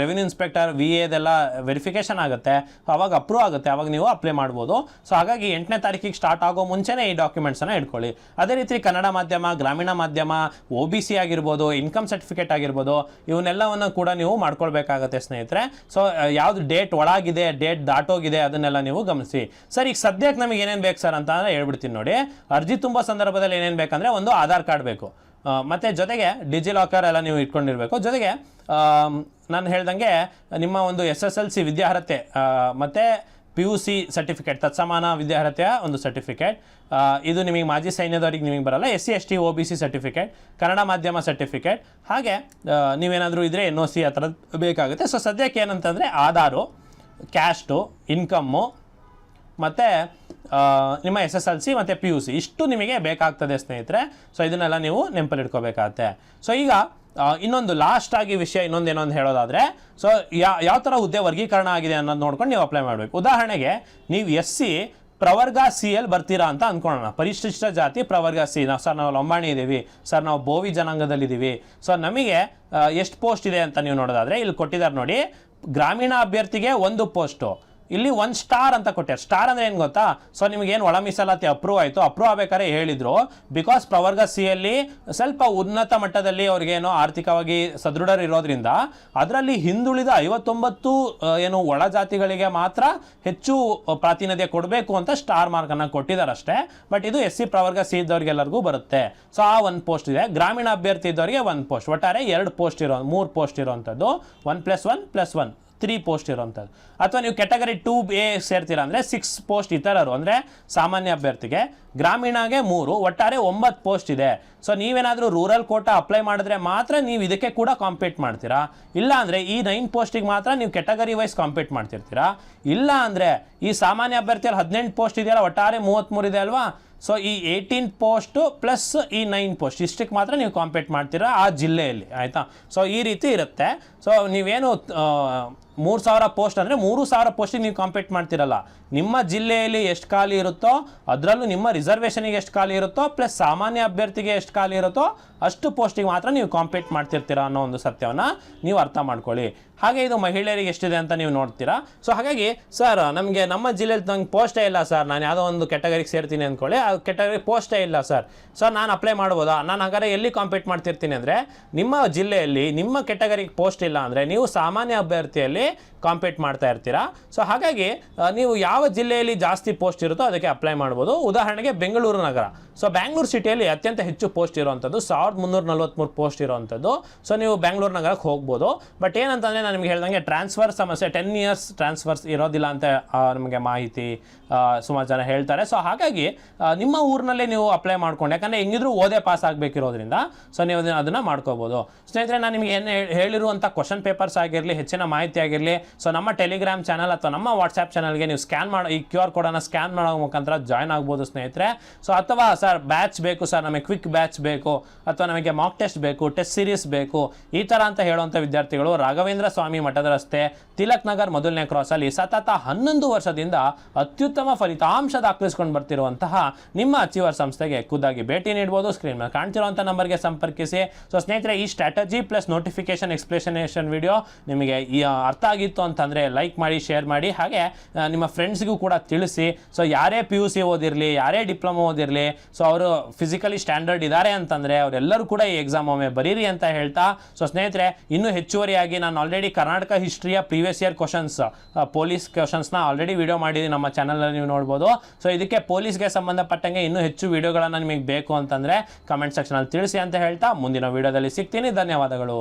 ರೆವಿನ್ಯೂ ಇನ್ಸ್ಪೆಕ್ಟರ್ VAದೆಲ್ಲ ವೆರಿಫಿಕೇಷನ್ ಆಗುತ್ತೆ, ಅವಾಗ ಅಪ್ರೂವ್ ಆಗುತ್ತೆ, ಅವಾಗ ನೀವು ಅಪ್ಲೈ ಮಾಡ್ಬೋದು. ಸೊ ಹಾಗಾಗಿ 8ನೇ ತಾರೀಕಿಗೆ ಸ್ಟಾರ್ಟ್ ಆಗೋ ಮುಂಚೆನೇ ಈ ಡಾಕ್ಯುಮೆಂಟ್ಸನ್ನು ಇಟ್ಕೊಳ್ಳಿ. ಅದೇ ರೀತಿ ಕನ್ನಡ ಮಾಧ್ಯಮ, ಗ್ರಾಮೀಣ ಮಾಧ್ಯಮ, OBC ಆಗಿರ್ಬೋದು, ಇನ್ಕಮ್ ಸರ್ಟಿಫಿಕೇಟ್ ಆಗಿರ್ಬೋದು, ಇವನ್ನೆಲ್ಲವನ್ನು ಕೂಡ ನೀವು ಮಾಡ್ಕೊಳ್ಬೇಕಾಗತ್ತೆ ಸ್ನೇಹಿತರೆ. ಸೊ ಯಾವುದು ಡೇಟ್ ಒಳಗಿದೆ, ಡೇಟ್ ದಾಟೋಗಿದೆ, ಅದನ್ನೆಲ್ಲ ನೀವು ಗಮನಿಸಿ. ಸರ್ ಈಗ ಸದ್ಯಕ್ಕೆ ನಮಗೆ ಏನೇನು ಬೇಕು ಸರ್ ಅಂತ ಹೇಳ್ಬಿಡ್ತೀನಿ ನೋಡಿ. ಅರ್ಜಿ ತುಂಬೋ ಸಂದರ್ಭದಲ್ಲಿ ಏನೇನು ಬೇಕಂದರೆ, ಒಂದು ಆಧಾರ್ ಕಾರ್ಡ್ ಬೇಕು, ಮತ್ತು ಜೊತೆಗೆ ಡಿಜಿಲಾಕರ್ ಎಲ್ಲ ನೀವು ಇಟ್ಕೊಂಡಿರಬೇಕು. ಜೊತೆಗೆ ನಾನು ಹೇಳ್ದಂಗೆ ನಿಮ್ಮ ಒಂದು SSLC ವಿದ್ಯಾರ್ಹತೆ ಮತ್ತು PUC ಸರ್ಟಿಫಿಕೇಟ್, ತತ್ಸಮಾನ ವಿದ್ಯಾರ್ಹತೆಯ ಒಂದು ಸರ್ಟಿಫಿಕೇಟ್, ಇದು ನಿಮಗೆ ಮಾಜಿ ಸೈನ್ಯದವರಿಗೆ ನಿಮಗೆ ಬರಲ್ಲ. SC/ST OBC ಸರ್ಟಿಫಿಕೇಟ್, ಕನ್ನಡ ಮಾಧ್ಯಮ ಸರ್ಟಿಫಿಕೇಟ್, ಹಾಗೆ ನೀವೇನಾದರೂ ಇದ್ದರೆ NOC ಆ ಥರದ್ದು ಬೇಕಾಗುತ್ತೆ. ಸೊ ಸದ್ಯಕ್ಕೆ ಏನಂತಂದರೆ ಆಧಾರು, ಕ್ಯಾಸ್ಟು, ಇನ್ಕಮ್ಮು ಮತ್ತು ನಿಮ್ಮ SSLC ಮತ್ತು PUC ಇಷ್ಟು ನಿಮಗೆ ಬೇಕಾಗ್ತದೆ ಸ್ನೇಹಿತರೆ. ಸೊ ಇದನ್ನೆಲ್ಲ ನೀವು ನೆನಪಲ್ಲಿಟ್ಕೋಬೇಕಾಗತ್ತೆ. ಸೊ ಈಗ ಇನ್ನೊಂದು ಲಾಸ್ಟ್ ಆಗಿ ವಿಷಯ ಇನ್ನೊಂದೇನೊಂದು ಹೇಳೋದಾದರೆ, ಸೊ ಯಾವ ಥರ ಹುದ್ದೆ ವರ್ಗೀಕರಣ ಆಗಿದೆ ಅನ್ನೋದು ನೋಡ್ಕೊಂಡು ನೀವು ಅಪ್ಲೈ ಮಾಡಬೇಕು. ಉದಾಹರಣೆಗೆ ನೀವು SC ಪ್ರವರ್ಗ CL ಬರ್ತೀರಾ ಅಂತ ಅಂದ್ಕೊಳ್ಳೋಣ. ಪರಿಶಿಷ್ಟ ಜಾತಿ ಪ್ರವರ್ಗ C. ಸರ್ ನಾವು ಲಂಬಾಣಿ ಇದ್ದೀವಿ, ಸರ್ ನಾವು ಬೋವಿ ಜನಾಂಗದಲ್ಲಿದ್ದೀವಿ. ಸೊ ನಮಗೆ ಎಷ್ಟು ಪೋಸ್ಟ್ ಇದೆ ಅಂತ ನೀವು ನೋಡೋದಾದರೆ ಇಲ್ಲಿ ಕೊಟ್ಟಿದ್ದಾರೆ ನೋಡಿ. ಗ್ರಾಮೀಣ ಅಭ್ಯರ್ಥಿಗೆ 1 ಪೋಸ್ಟು, ಇಲ್ಲಿ 1 ಸ್ಟಾರ್ ಅಂತ ಕೊಟ್ಟಾರೆ. ಸ್ಟಾರ್ ಅಂದರೆ ಏನು ಗೊತ್ತಾ, ಸೊ ನಿಮಗೇನು ಒಳ ಮೀಸಲಾತಿ ಅಪ್ರೂವ್ ಆಯಿತು, ಅಪ್ರೂವ್ ಆಗಬೇಕಾದ್ರೆ ಹೇಳಿದರು, ಬಿಕಾಸ್ ಪ್ರವರ್ಗ C ಸ್ವಲ್ಪ ಉನ್ನತ ಮಟ್ಟದಲ್ಲಿ ಅವ್ರಿಗೇನು ಆರ್ಥಿಕವಾಗಿ ಸದೃಢರು ಇರೋದ್ರಿಂದ ಅದರಲ್ಲಿ ಹಿಂದುಳಿದ 59 ಏನು ಒಳ ಜಾತಿಗಳಿಗೆ ಮಾತ್ರ ಹೆಚ್ಚು ಪ್ರಾತಿನಿಧ್ಯ ಕೊಡಬೇಕು ಅಂತ ಸ್ಟಾರ್ ಮಾರ್ಕನ್ನು ಕೊಟ್ಟಿದ್ದಾರೆ ಅಷ್ಟೇ. ಬಟ್ ಇದು SC ಪ್ರವರ್ಗ C ಇದ್ದವ್ರಿಗೆಲ್ಲರಿಗೂ ಬರುತ್ತೆ. ಸೊ ಆ 1 ಪೋಸ್ಟ್ ಇದೆ. ಗ್ರಾಮೀಣ ಅಭ್ಯರ್ಥಿ ಇದ್ದವರಿಗೆ 1 ಪೋಸ್ಟ್, ಒಟ್ಟಾರೆ 2 ಪೋಸ್ಟ್ 3 ಪೋಸ್ಟ್ ಇರೋವಂಥದ್ದು. 1+1+1 3 ಪೋಸ್ಟ್ ಇರೋವಂಥದ್ದು. ಅಥವಾ ನೀವು ಕೆಟಗರಿ 2A ಸೇರ್ತೀರಾ ಅಂದರೆ 6 ಪೋಸ್ಟ್ ಇತರರು ಅಂದರೆ ಸಾಮಾನ್ಯ ಅಭ್ಯರ್ಥಿಗೆ, ಗ್ರಾಮೀಣಗೆ 3, ಒಟ್ಟಾರೆ 9 ಪೋಸ್ಟ್ ಇದೆ. ಸೊ ನೀವೇನಾದರೂ ರೂರಲ್ ಕೋಟಾ ಅಪ್ಲೈ ಮಾಡಿದ್ರೆ ಮಾತ್ರ ನೀವು ಇದಕ್ಕೆ ಕೂಡ ಕಾಂಪೀಟ್ ಮಾಡ್ತೀರಾ. ಇಲ್ಲ ಅಂದರೆ ಈ 9 ಪೋಸ್ಟಿಗೆ ಮಾತ್ರ ನೀವು ಕೆಟಗರಿ ವೈಸ್ ಕಾಂಪೀಟ್ ಮಾಡ್ತಿರ್ತೀರಾ. ಇಲ್ಲ ಅಂದರೆ ಈ ಸಾಮಾನ್ಯ ಅಭ್ಯರ್ಥಿಯಲ್ಲಿ 18 ಪೋಸ್ಟ್ ಇದೆಯಲ್ಲ, ಒಟ್ಟಾರೆ 33 ಇದೆ ಅಲ್ವಾ. ಸೊ ಈ 18 ಪೋಸ್ಟು ಪ್ಲಸ್ ಈ 9 ಪೋಸ್ಟ್ ಇಷ್ಟಕ್ಕೆ ಮಾತ್ರ ನೀವು ಕಾಂಪೀಟ್ ಮಾಡ್ತೀರಾ ಆ ಜಿಲ್ಲೆಯಲ್ಲಿ, ಆಯಿತಾ. ಸೊ ಈ ರೀತಿ ಇರುತ್ತೆ. ಸೊ ನೀವೇನು 3,000 ಪೋಸ್ಟ್ ಅಂದರೆ 3,000 ಪೋಸ್ಟಿಗೆ ನೀವು ಕಾಂಪೀಟ್ ಮಾಡ್ತಿರಲ್ಲ. ನಿಮ್ಮ ಜಿಲ್ಲೆಯಲ್ಲಿ ಎಷ್ಟು ಖಾಲಿ ಇರುತ್ತೋ ಅದರಲ್ಲೂ ನಿಮ್ಮ ರಿಸರ್ವೇಷನಿಗೆ ಎಷ್ಟು ಖಾಲಿ ಇರುತ್ತೋ ಪ್ಲಸ್ ಸಾಮಾನ್ಯ ಅಭ್ಯರ್ಥಿಗೆ ಎಷ್ಟು ಖಾಲಿ ಇರುತ್ತೋ ಅಷ್ಟು ಪೋಸ್ಟಿಗೆ ಮಾತ್ರ ನೀವು ಕಾಂಪೀಟ್ ಮಾಡ್ತಿರ್ತೀರಾ ಅನ್ನೋ ಒಂದು ಸತ್ಯವನ್ನು ನೀವು ಅರ್ಥ ಮಾಡ್ಕೊಳ್ಳಿ. ಹಾಗೆ ಇದು ಮಹಿಳೆಯರಿಗೆ ಎಷ್ಟಿದೆ ಅಂತ ನೀವು ನೋಡ್ತೀರಾ. ಸೊ ಹಾಗಾಗಿ ಸರ್ ನಮಗೆ ನಮ್ಮ ಜಿಲ್ಲೆಯಲ್ಲಿ ನಂಗೆ ಪೋಸ್ಟೇ ಇಲ್ಲ ಸರ್, ನಾನು ಯಾವುದೋ ಒಂದು ಕೆಟಗರಿಗೆ ಸೇರ್ತೀನಿ ಅಂದ್ಕೊಳ್ಳಿ, ಆ ಕೆಟಗರಿ ಪೋಸ್ಟೇ ಇಲ್ಲ ಸರ್, ನಾನು ಅಪ್ಲೈ ಮಾಡ್ಬೋದಾ? ನಾನು ಹಾಗಾದ್ರೆ ಎಲ್ಲಿ ಕಾಂಪೀಟ್ ಮಾಡ್ತಿರ್ತೀನಿ ಅಂದರೆ ನಿಮ್ಮ ಜಿಲ್ಲೆಯಲ್ಲಿ ನಿಮ್ಮ ಕೆಟಗರಿಗೆ ಪೋಸ್ಟ್ ಇಲ್ಲ ಅಂದರೆ ನೀವು ಸಾಮಾನ್ಯ ಅಭ್ಯರ್ಥಿಯಲ್ಲಿ ಕಾಂಪೀಟ್ ಮಾಡ್ತಾ ಇರ್ತೀರಾ. ಸೊ ಹಾಗಾಗಿ ನೀವು ಯಾವ ಜಿಲ್ಲೆಯಲ್ಲಿ ಜಾಸ್ತಿ ಪೋಸ್ಟ್ ಇರುತ್ತೋ ಅದಕ್ಕೆ ಅಪ್ಲೈ ಮಾಡ್ಬೋದು. ಉದಾಹರಣೆಗೆ ಬೆಂಗಳೂರು ನಗರ, ಸೊ ಬ್ಯಾಂಗ್ಳೂರು ಸಿಟಿಯಲ್ಲಿ ಅತ್ಯಂತ ಹೆಚ್ಚು ಪೋಸ್ಟ್ ಇರುವಂಥದ್ದು 1343 ಪೋಸ್ಟ್ ಇರುವಂಥದ್ದು. ಸೊ ನೀವು ಬೆಂಗಳೂರು ನಗರಕ್ಕೆ ಹೋಗ್ಬೋದು. ಬಟ್ ಏನಂತಂದರೆ ನಾನು ನಿಮಗೆ ಹೇಳ್ದಂಗೆ ಟ್ರಾನ್ಸ್ಫರ್ ಸಮಸ್ಯೆ 10 ಇಯರ್ಸ್ ಟ್ರಾನ್ಸ್ಫರ್ಸ್ ಇರೋದಿಲ್ಲ ಅಂತ ನಮಗೆ ಮಾಹಿತಿ ಸುಮಾರು ಜನ ಹೇಳ್ತಾರೆ. ಸೊ ಹಾಗಾಗಿ ನಿಮ್ಮ ಊರಿನಲ್ಲೇ ನೀವು ಅಪ್ಲೈ ಮಾಡ್ಕೊಂಡು, ಯಾಕಂದರೆ ಹೆಂಗಿದ್ರು ಓದೇ ಪಾಸ್ ಆಗಬೇಕಿರೋದ್ರಿಂದ ಸೊ ನೀವು ಅದನ್ನು ಮಾಡ್ಕೋಬೋದು. ಸ್ನೇಹಿತರೆ, ನಾನು ನಿಮಗೆ ಏನು ಹೇಳಿರುವಂಥ ಕ್ವಶನ್ ಪೇಪರ್ಸ್ ಆಗಿರಲಿ, ಹೆಚ್ಚಿನ ಮಾಹಿತಿ ಆಗಿರಲಿ, ಸೊ ನಮ್ಮ ಟೆಲಿಗ್ರಾಮ್ ಚಾನಲ್ ಅಥವಾ ನಮ್ಮ ವಾಟ್ಸ್ಆ್ಯಪ್ ಚಾನಲ್ಗೆ ನೀವು ಸ್ಕ್ಯಾನ್ ಮಾಡೋ ಈ QR ಕೋಡನ್ನು ಸ್ಕ್ಯಾನ್ ಮಾಡೋ ಮುಖಾಂತರ ಜಾಯ್ನ್ ಆಗ್ಬೋದು ಸ್ನೇಹಿತರೆ. ಸೊ ಅಥವಾ ಸರ್ ಬ್ಯಾಚ್ ಬೇಕು ಸರ್, ನಮಗೆ ಕ್ವಿಕ್ ಬ್ಯಾಚ್ ಬೇಕು ಅಥವಾ ನಮಗೆ ಮಾಕ್ ಟೆಸ್ಟ್ ಬೇಕು, ಟೆಸ್ಟ್ ಸೀರೀಸ್ ಬೇಕು, ಈ ಥರ ಅಂತ ಹೇಳುವಂಥ ವಿದ್ಯಾರ್ಥಿಗಳು ರಾಘವೇಂದ್ರ ಸ್ವಾಮಿ ಮಠದ ರಸ್ತೆ, ತಿಲಕ್ ನಗರ್ ಮೊದಲನೇ ಕ್ರಾಸಲ್ಲಿ ಸತತ 11 ವರ್ಷದಿಂದ ಅತ್ಯುತ್ತಮ ಫಲಿತಾಂಶ ದಾಖಲಿಸ್ಕೊಂಡು ಬರ್ತಿರುವಂತಹ ನಿಮ್ಮ ಅಚೀವರ್ ಸಂಸ್ಥೆಗೆ ಖುದ್ದಾಗಿ ಭೇಟಿ ನೀಡಬಹುದು. ಸ್ಕ್ರೀನ್ ಮೇಲೆ ಕಾಣ್ತಿರುವಂಥ ನಂಬರ್ಗೆ ಸಂಪರ್ಕಿಸಿ. ಸೊ ಸ್ನೇಹಿತರೆ, ಈ ಸ್ಟ್ರಾಟಜಿ ಪ್ಲಸ್ ನೋಟಿಫಿಕೇಶನ್ ಎಕ್ಸ್ಪ್ಲೇಷನೇಷನ್ ವಿಡಿಯೋ ನಿಮಗೆ ಅರ್ಥ ಆಗಿತ್ತು ಅಂತಂದರೆ ಲೈಕ್ ಮಾಡಿ, ಶೇರ್ ಮಾಡಿ, ಹಾಗೆ ನಿಮ್ಮ ಫ್ರೆಂಡ್ಸ್ಗೂ ಕೂಡ ತಿಳಿಸಿ. ಸೊ ಯಾರೇ PUC ಓದಿರಲಿ, ಯಾರೇ ಡಿಪ್ಲೊಮಾ ಓದಿರಲಿ, ಸೊ ಅವರು ಫಿಸಿಕಲಿ ಸ್ಟ್ಯಾಂಡರ್ಡ್ ಇದ್ದಾರೆ ಅಂತಂದರೆ ಅವರೆಲ್ಲರೂ ಕೂಡ ಈ ಎಕ್ಸಾಮ್ ಒಮ್ಮೆ ಬರೀರಿ ಅಂತ ಹೇಳ್ತಾ, ಸೊ ಸ್ನೇಹಿತರೆ, ಇನ್ನೂ ಹೆಚ್ಚುವರಿಯಾಗಿ ನಾನು ಆಲ್ರೆಡಿ ಕರ್ನಾಟಕ ಹಿಸ್ಟ್ರಿಯ ಪ್ರೀವಿಯಸ್ ಇಯರ್ ಕ್ವಶನ್ಸ್, ಪೊಲೀಸ್ ಕ್ವಶನ್ಸ್ನ ಆಲ್ರೆಡಿ ವಿಡಿಯೋ ಮಾಡಿದ್ದೀನಿ ನಮ್ಮ ಚಾನಲಲ್ಲಿ, ನೀವು ನೋಡ್ಬೋದು. ಸೊ ಇದಕ್ಕೆ ಪೊಲೀಸ್ಗೆ ಸಂಬಂಧಪಟ್ಟಂಗೆ ಇನ್ನೂ ಹೆಚ್ಚು ವಿಡಿಯೋಗಳನ್ನು ನಿಮಗೆ ಬೇಕು ಅಂತಂದರೆ ಕಮೆಂಟ್ ಸೆಕ್ಷನಲ್ಲಿ ತಿಳಿಸಿ ಅಂತ ಹೇಳ್ತಾ ಮುಂದಿನ ವಿಡಿಯೋದಲ್ಲಿ ಸಿಗ್ತೀನಿ. ಧನ್ಯವಾದಗಳು.